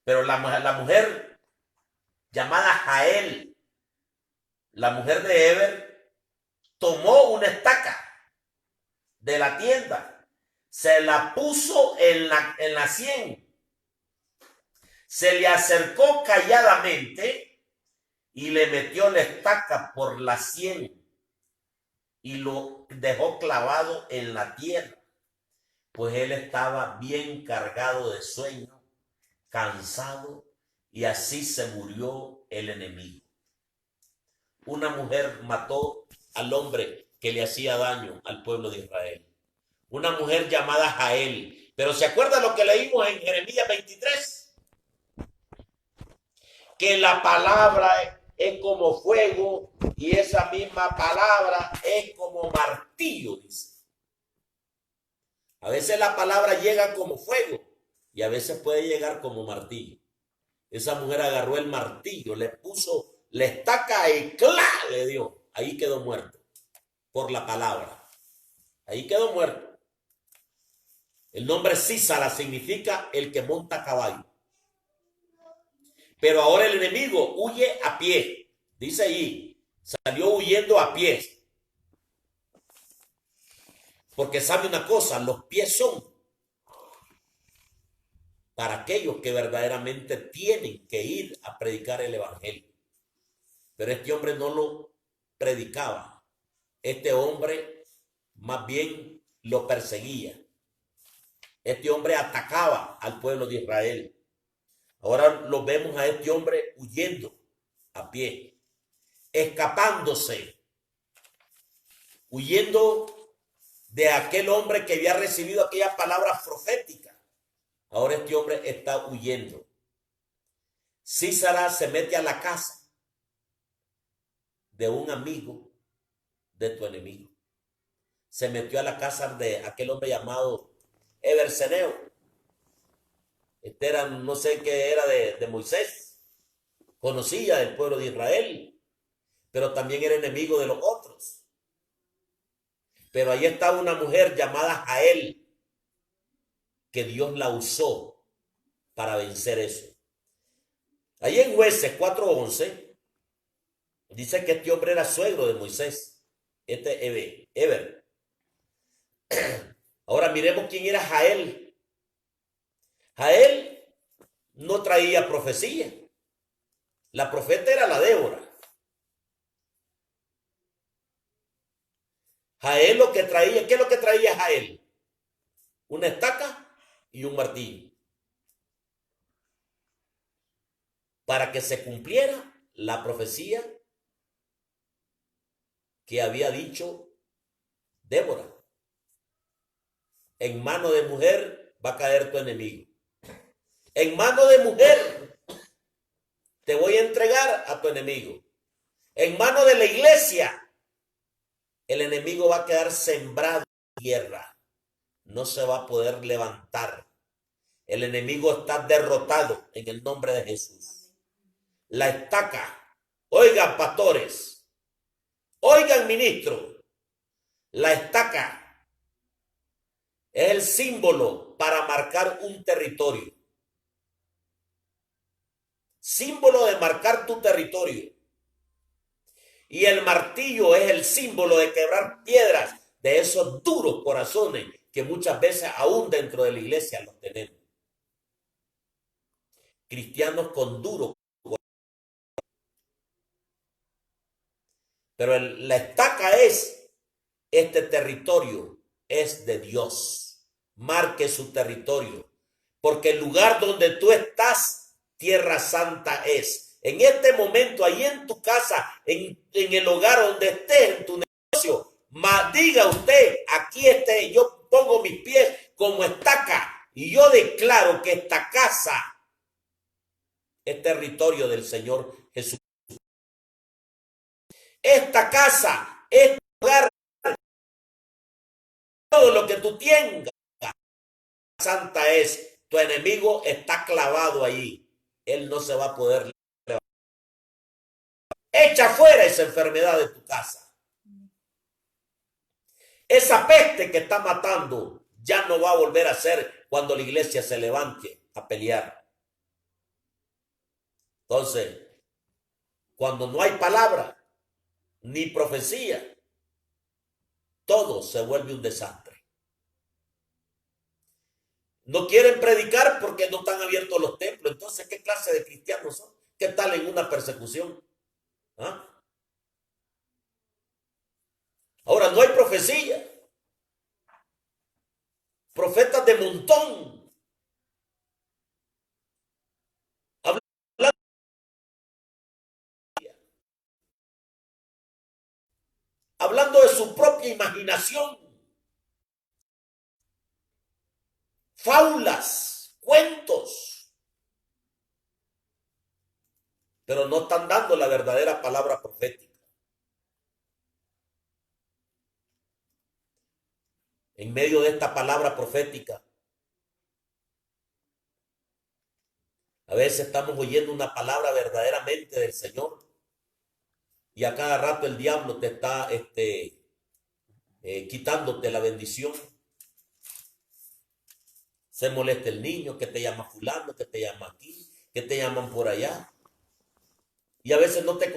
pero la mujer llamada Jael, la mujer de Eber, tomó una estaca de la tienda, se la puso en la sien, se le acercó calladamente y le metió la estaca por la sien y lo dejó clavado en la tierra, pues él estaba bien cargado de sueño, cansado, y así se murió el enemigo. Una mujer mató al hombre que le hacía daño al pueblo de Israel. una mujer llamada Jael. Pero ¿se acuerda lo que leímos en Jeremías 23? Que la palabra es como fuego y esa misma palabra es como martillo, dice. A veces la palabra llega como fuego y a veces puede llegar como martillo. Esa mujer agarró el martillo, le puso la estaca y ¡clá! Le dio. Ahí quedó muerto por la palabra. Ahí quedó muerto. El nombre Sísara significa el que monta caballo. Pero ahora el enemigo huye a pie. Dice ahí, salió huyendo a pies. Porque sabe una cosa, los pies son para aquellos que verdaderamente tienen que ir a predicar el evangelio. Pero este hombre no lo predicaba. Este hombre más bien lo perseguía. Este hombre atacaba al pueblo de Israel. Ahora lo vemos a este hombre huyendo a pie, escapándose, huyendo de aquel hombre que había recibido aquella palabra profética. Ahora este hombre está huyendo. Sísara se mete a la casa de un amigo de tu enemigo. Se metió a la casa de aquel hombre llamado Eberseneo. Este era, no sé qué era de Moisés. Conocía del pueblo de Israel, pero también era enemigo de los otros. Pero ahí estaba una mujer llamada Jael, que Dios la usó para vencer eso. Ahí en Jueces 4:11 dice que este hombre era suegro de Moisés, este Eber. Ahora miremos quién era Jael. Jael no traía profecía. La profeta era la Débora. Jael lo que traía, ¿qué es lo que traía Jael? Una estaca y un martillo. Para que se cumpliera la profecía que había dicho Débora. En mano de mujer va a caer tu enemigo. En mano de mujer te voy a entregar a tu enemigo. En mano de la iglesia el enemigo va a quedar sembrado en tierra. No se va a poder levantar. El enemigo está derrotado en el nombre de Jesús. La estaca, oigan pastores, oigan ministros, la estaca es el símbolo para marcar un territorio. Símbolo de marcar tu territorio. Y el martillo es el símbolo de quebrar piedras de esos duros corazones que muchas veces aún dentro de la iglesia los tenemos. Cristianos con duro corazón. Pero la estaca es, este territorio es de Dios. Marque su territorio. Porque el lugar donde tú estás, tierra santa es. En este momento, ahí en tu casa, en el hogar donde estés, en tu negocio, diga usted, aquí esté, yo pongo mis pies como estaca y yo declaro que esta casa es territorio del Señor Jesús. Esta casa, este hogar, todo lo que tú tengas, santa es. Tu enemigo está clavado ahí. Él no se va a poder levantar. Echa fuera esa enfermedad de tu casa. Esa peste que está matando ya no va a volver a ser cuando la iglesia se levante a pelear. Entonces, cuando no hay palabra ni profecía, todo se vuelve un desastre. No quieren predicar porque no están abiertos los templos. Entonces, ¿qué clase de cristianos son? ¿Qué tal en una persecución? ¿Ah? Ahora, no hay profecía. Profetas de montón. Hablando de su propia imaginación. fábulas, cuentos, pero no están dando la verdadera palabra profética. En medio de esta palabra profética, a veces estamos oyendo una palabra verdaderamente del Señor y a cada rato el diablo te está quitándote la bendición. Se molesta el niño, que te llama fulano, que te llama aquí, que te llaman por allá. Y a veces no te,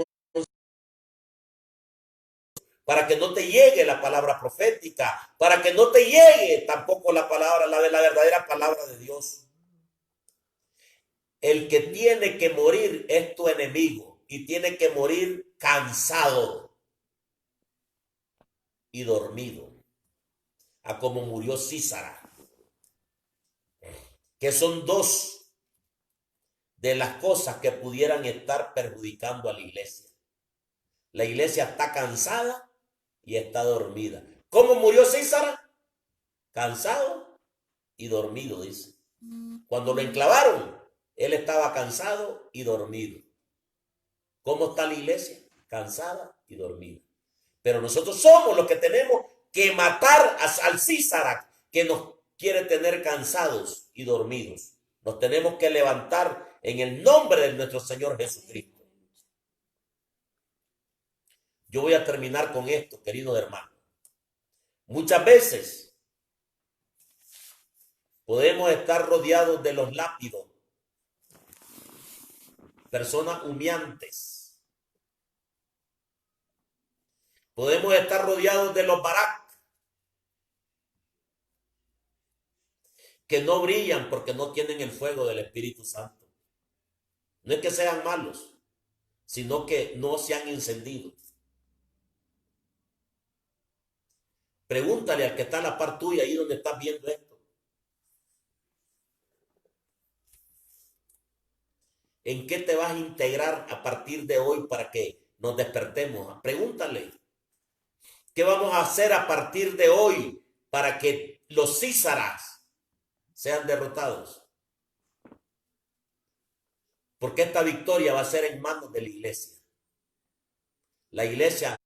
para que no te llegue la palabra profética, para que no te llegue tampoco la palabra, la verdadera palabra de Dios. El que tiene que morir es tu enemigo y tiene que morir cansado y dormido, a como murió Císara, que son dos de las cosas que pudieran estar perjudicando a la iglesia. La iglesia está cansada y está dormida. ¿Cómo murió Císara? Cansado y dormido, dice. Cuando lo enclavaron, él estaba cansado y dormido. ¿Cómo está la iglesia? Cansada y dormida. Pero nosotros somos los que tenemos que matar al Císara que nos quiere tener cansados y dormidos. Nos tenemos que levantar en el nombre de nuestro Señor Jesucristo. Yo voy a terminar con esto, queridos hermanos. Muchas veces podemos estar rodeados de los lápidos, personas humeantes. Podemos estar rodeados de los Barak, que no brillan porque no tienen el fuego del Espíritu Santo. No es que sean malos, sino que no se han encendido. Pregúntale al que está a la par tuya, ahí donde estás viendo esto. ¿En qué te vas a integrar a partir de hoy para que nos despertemos? Pregúntale. ¿Qué vamos a hacer a partir de hoy para que los Císaras sean derrotados? Porque esta victoria va a ser en manos de la iglesia. La iglesia.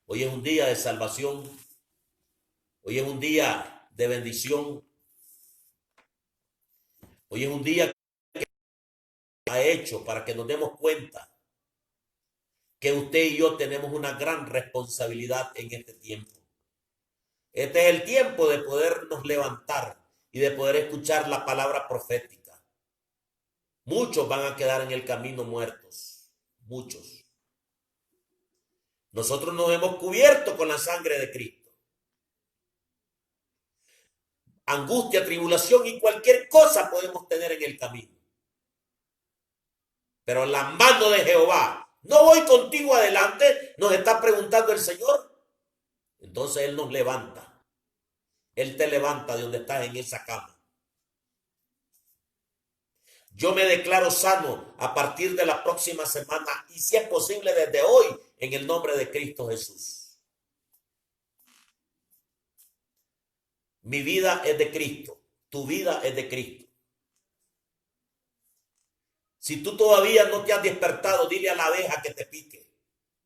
Hoy es un día de salvación. Hoy es un día de bendición. Hoy es un día que ha hecho para que nos demos cuenta que usted y yo tenemos una gran responsabilidad en este tiempo. Este es el tiempo de podernos levantar y de poder escuchar la palabra profética. Muchos van a quedar en el camino muertos. Muchos. Nosotros nos hemos cubierto con la sangre de Cristo. Angustia, tribulación y cualquier cosa podemos tener en el camino. Pero la mano de Jehová, no voy contigo adelante, nos está preguntando el Señor. Entonces Él nos levanta. Él te levanta de donde estás en esa cama. Yo me declaro sano a partir de la próxima semana y si es posible desde hoy en el nombre de Cristo Jesús. Mi vida es de Cristo, tu vida es de Cristo. Si tú todavía no te has despertado, dile a la abeja que te pique.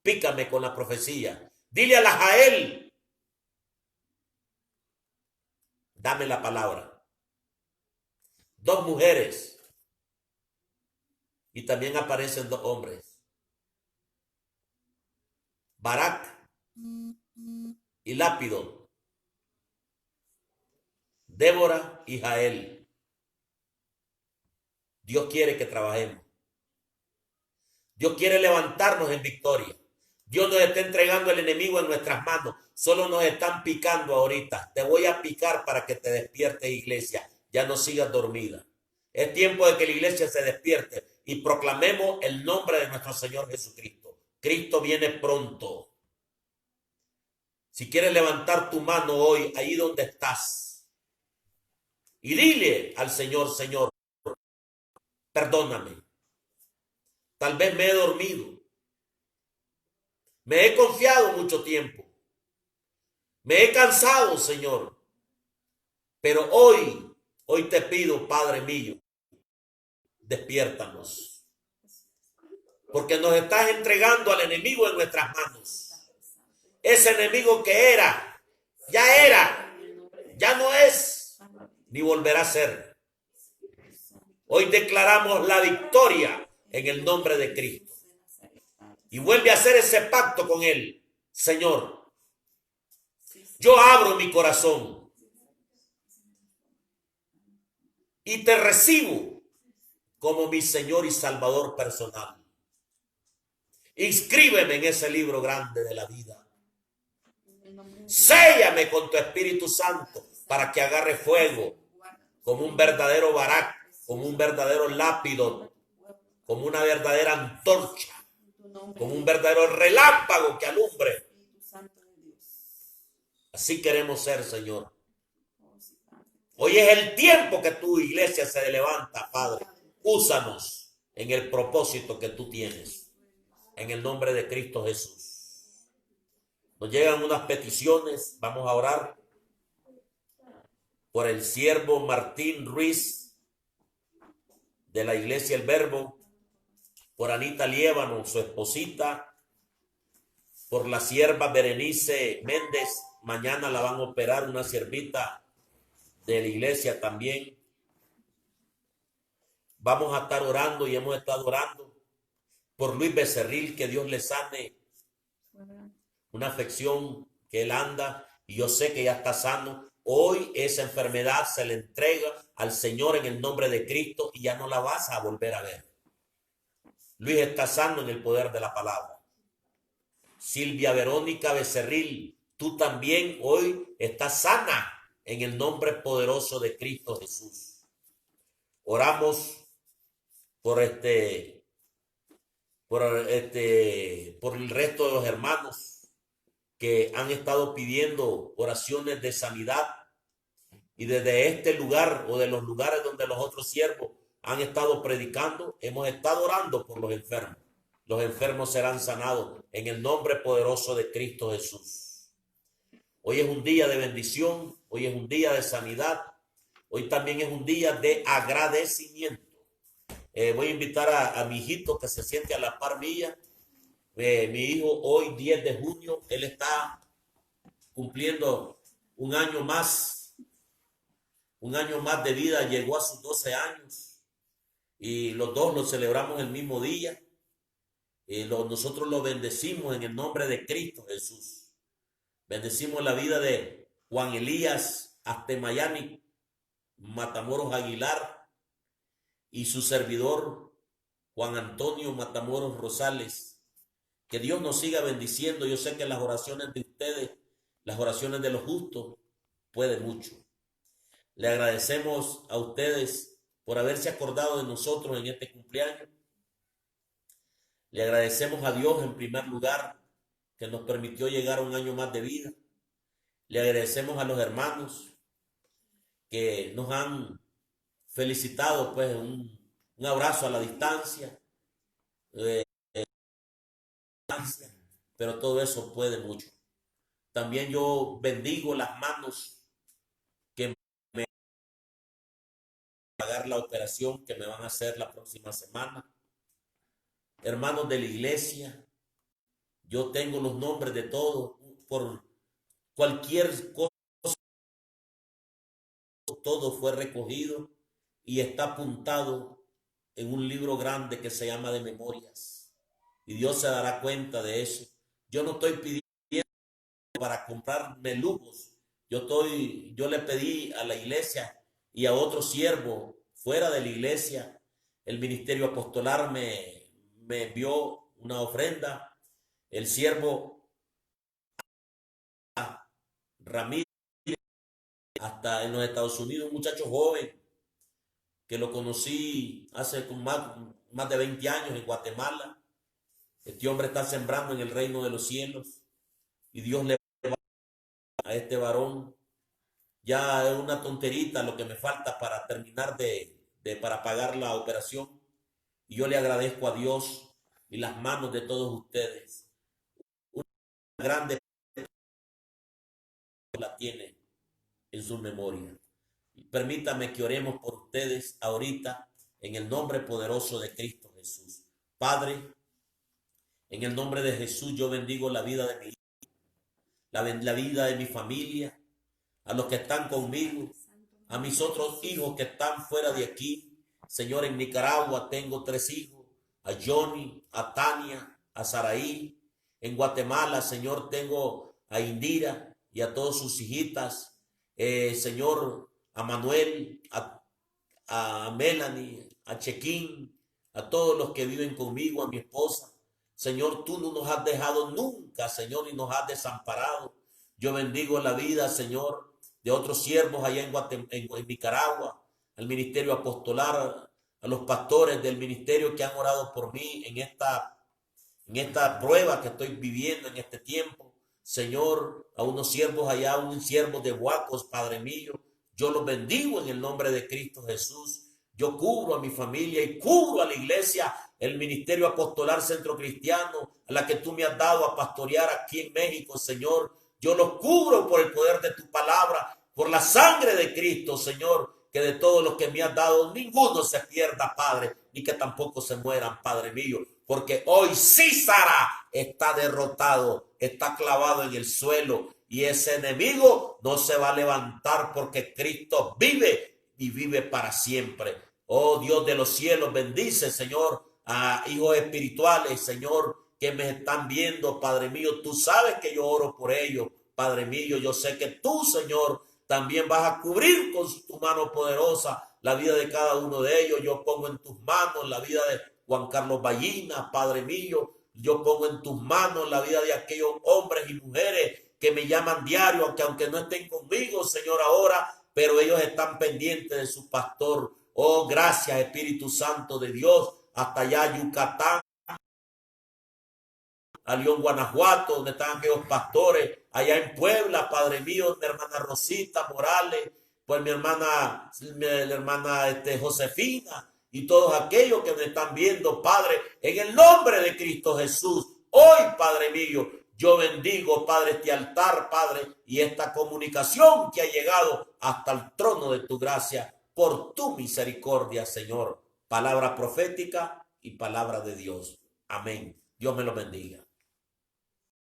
Pícame con la profecía. Dile a la Jael, dame la palabra. Dos mujeres. Y también aparecen dos hombres. Barak y Lápido. Débora y Jael. Dios quiere que trabajemos. Dios quiere levantarnos en victoria. Dios nos está entregando el enemigo en nuestras manos. Solo nos están picando ahorita. Te voy a picar para que te despiertes, iglesia. Ya no sigas dormida. Es tiempo de que la iglesia se despierte y proclamemos el nombre de nuestro Señor Jesucristo. Cristo viene pronto. Si quieres levantar tu mano hoy, ahí donde estás, y dile al Señor, Señor, perdóname. Tal vez me he dormido. Me he confiado mucho tiempo. Me he cansado, Señor. Pero hoy te pido, Padre mío, despiértanos. Porque nos estás entregando al enemigo en nuestras manos. Ese enemigo que era, ya no es, ni volverá a ser. Hoy declaramos la victoria en el nombre de Cristo. Y vuelve a hacer ese pacto con Él. Señor, yo abro mi corazón y te recibo como mi Señor y Salvador personal. Inscríbeme en ese libro grande de la vida. Séllame con tu Espíritu Santo para que agarre fuego como un verdadero barak, como un verdadero lápido, como una verdadera antorcha, como un verdadero relámpago que alumbre. Así queremos ser, Señor. Hoy es el tiempo que tu iglesia se levanta, Padre. Úsanos en el propósito que tú tienes. En el nombre de Cristo Jesús. Nos llegan unas peticiones. Vamos a orar por el siervo Martín Ruiz de la iglesia El Verbo, por Anita Liévano, su esposita, por la sierva Berenice Méndez. Mañana la van a operar, una siervita de la iglesia también. Vamos a estar orando y hemos estado orando por Luis Becerril, que Dios le sane una afección que él anda, y yo sé que ya está sano. Hoy esa enfermedad se le entrega al Señor en el nombre de Cristo y ya no la vas a volver a ver. Luis está sano en el poder de la palabra. Silvia Verónica Becerril, tú también hoy estás sana en el nombre poderoso de Cristo Jesús. Oramos por el resto de los hermanos que han estado pidiendo oraciones de sanidad, y desde este lugar o de los lugares donde los otros siervos han estado predicando, hemos estado orando por los enfermos. Los enfermos serán sanados en el nombre poderoso de Cristo Jesús. Hoy es un día de bendición, hoy es un día de sanidad, hoy también es un día de agradecimiento. Voy a invitar a mi hijito que se siente a la par mía. Mi hijo hoy 10 de junio, él está cumpliendo un año más de vida, llegó a sus 12 años y los dos lo celebramos el mismo día. Nosotros lo bendecimos en el nombre de Cristo Jesús. Bendecimos la vida de Juan Elías Astemayani Matamoros Aguilar y su servidor Juan Antonio Matamoros Rosales. Que Dios nos siga bendiciendo. Yo sé que las oraciones de ustedes, las oraciones de los justos, pueden mucho. Le agradecemos a ustedes por haberse acordado de nosotros en este cumpleaños. Le agradecemos a Dios en primer lugar que nos permitió llegar a un año más de vida. Le agradecemos a los hermanos que nos han felicitado, pues un abrazo a la distancia. Pero todo eso puede mucho. También yo bendigo las manos que me van a pagar la operación que me van a hacer la próxima semana. Hermanos de la iglesia, yo tengo los nombres de todos. Por cualquier cosa, todo fue recogido y está apuntado en un libro grande que se llama de memorias. Y Dios se dará cuenta de eso. Yo no estoy pidiendo para comprarme lujos. Yo le pedí a la iglesia y a otro siervo fuera de la iglesia, el ministerio apostolar me envió una ofrenda. El siervo Ramírez, hasta en los Estados Unidos, un muchacho joven que lo conocí hace más de 20 años en Guatemala. Este hombre está sembrando en el reino de los cielos y Dios le va a este varón. Ya es una tonterita lo que me falta para terminar para pagar la operación. Y yo le agradezco a Dios y las manos de todos ustedes. Una grande la tiene en su memoria. Permítame que oremos por ustedes ahorita en el nombre poderoso de Cristo Jesús. Padre, en el nombre de Jesús yo bendigo la vida de mi hijo, la vida de mi familia, a los que están conmigo, a mis otros hijos que están fuera de aquí. Señor, en Nicaragua tengo 3 hijos, a Johnny, a Tania, a Saraí. En Guatemala, Señor, tengo a Indira y a todas sus hijitas. Señor, a Manuel, a Melanie, a Chequín, a todos los que viven conmigo, a mi esposa. Señor, tú no nos has dejado nunca, Señor, y nos has desamparado. Yo bendigo la vida, Señor, de otros siervos allá en Nicaragua, al ministerio apostolar, a los pastores del ministerio que han orado por mí en esta prueba que estoy viviendo en este tiempo. Señor, a unos siervos allá, un siervo de Huacos, Padre mío, yo los bendigo en el nombre de Cristo Jesús. Yo cubro a mi familia y cubro a la iglesia, el ministerio apostolar centro cristiano, a la que tú me has dado a pastorear aquí en México, Señor. Yo los cubro por el poder de tu palabra, por la sangre de Cristo, Señor, que de todos los que me has dado, ninguno se pierda, Padre, ni que tampoco se mueran, Padre mío, porque hoy Císara está derrotado, está clavado en el suelo, y ese enemigo no se va a levantar porque Cristo vive y vive para siempre. Oh Dios de los cielos, bendice, Señor, a hijos espirituales, Señor, que me están viendo, Padre mío. Tú sabes que yo oro por ellos, Padre mío. Yo sé que tú, Señor, también vas a cubrir con tu mano poderosa la vida de cada uno de ellos. Yo pongo en tus manos la vida de Juan Carlos Ballina, Padre mío. Yo pongo en tus manos la vida de aquellos hombres y mujeres que me llaman diario, aunque no estén conmigo, Señor, ahora, pero ellos están pendientes de su pastor. Oh, gracias, Espíritu Santo de Dios, hasta allá Yucatán, a León, Guanajuato, donde están aquellos pastores, allá en Puebla, Padre mío, mi hermana Rosita Morales, pues mi hermana Josefina, y todos aquellos que me están viendo, Padre, en el nombre de Cristo Jesús. Hoy, Padre mío, yo bendigo, Padre, este altar, Padre, y esta comunicación que ha llegado hasta el trono de tu gracia, por tu misericordia, Señor. Palabra profética y palabra de Dios. Amén. Dios me lo bendiga.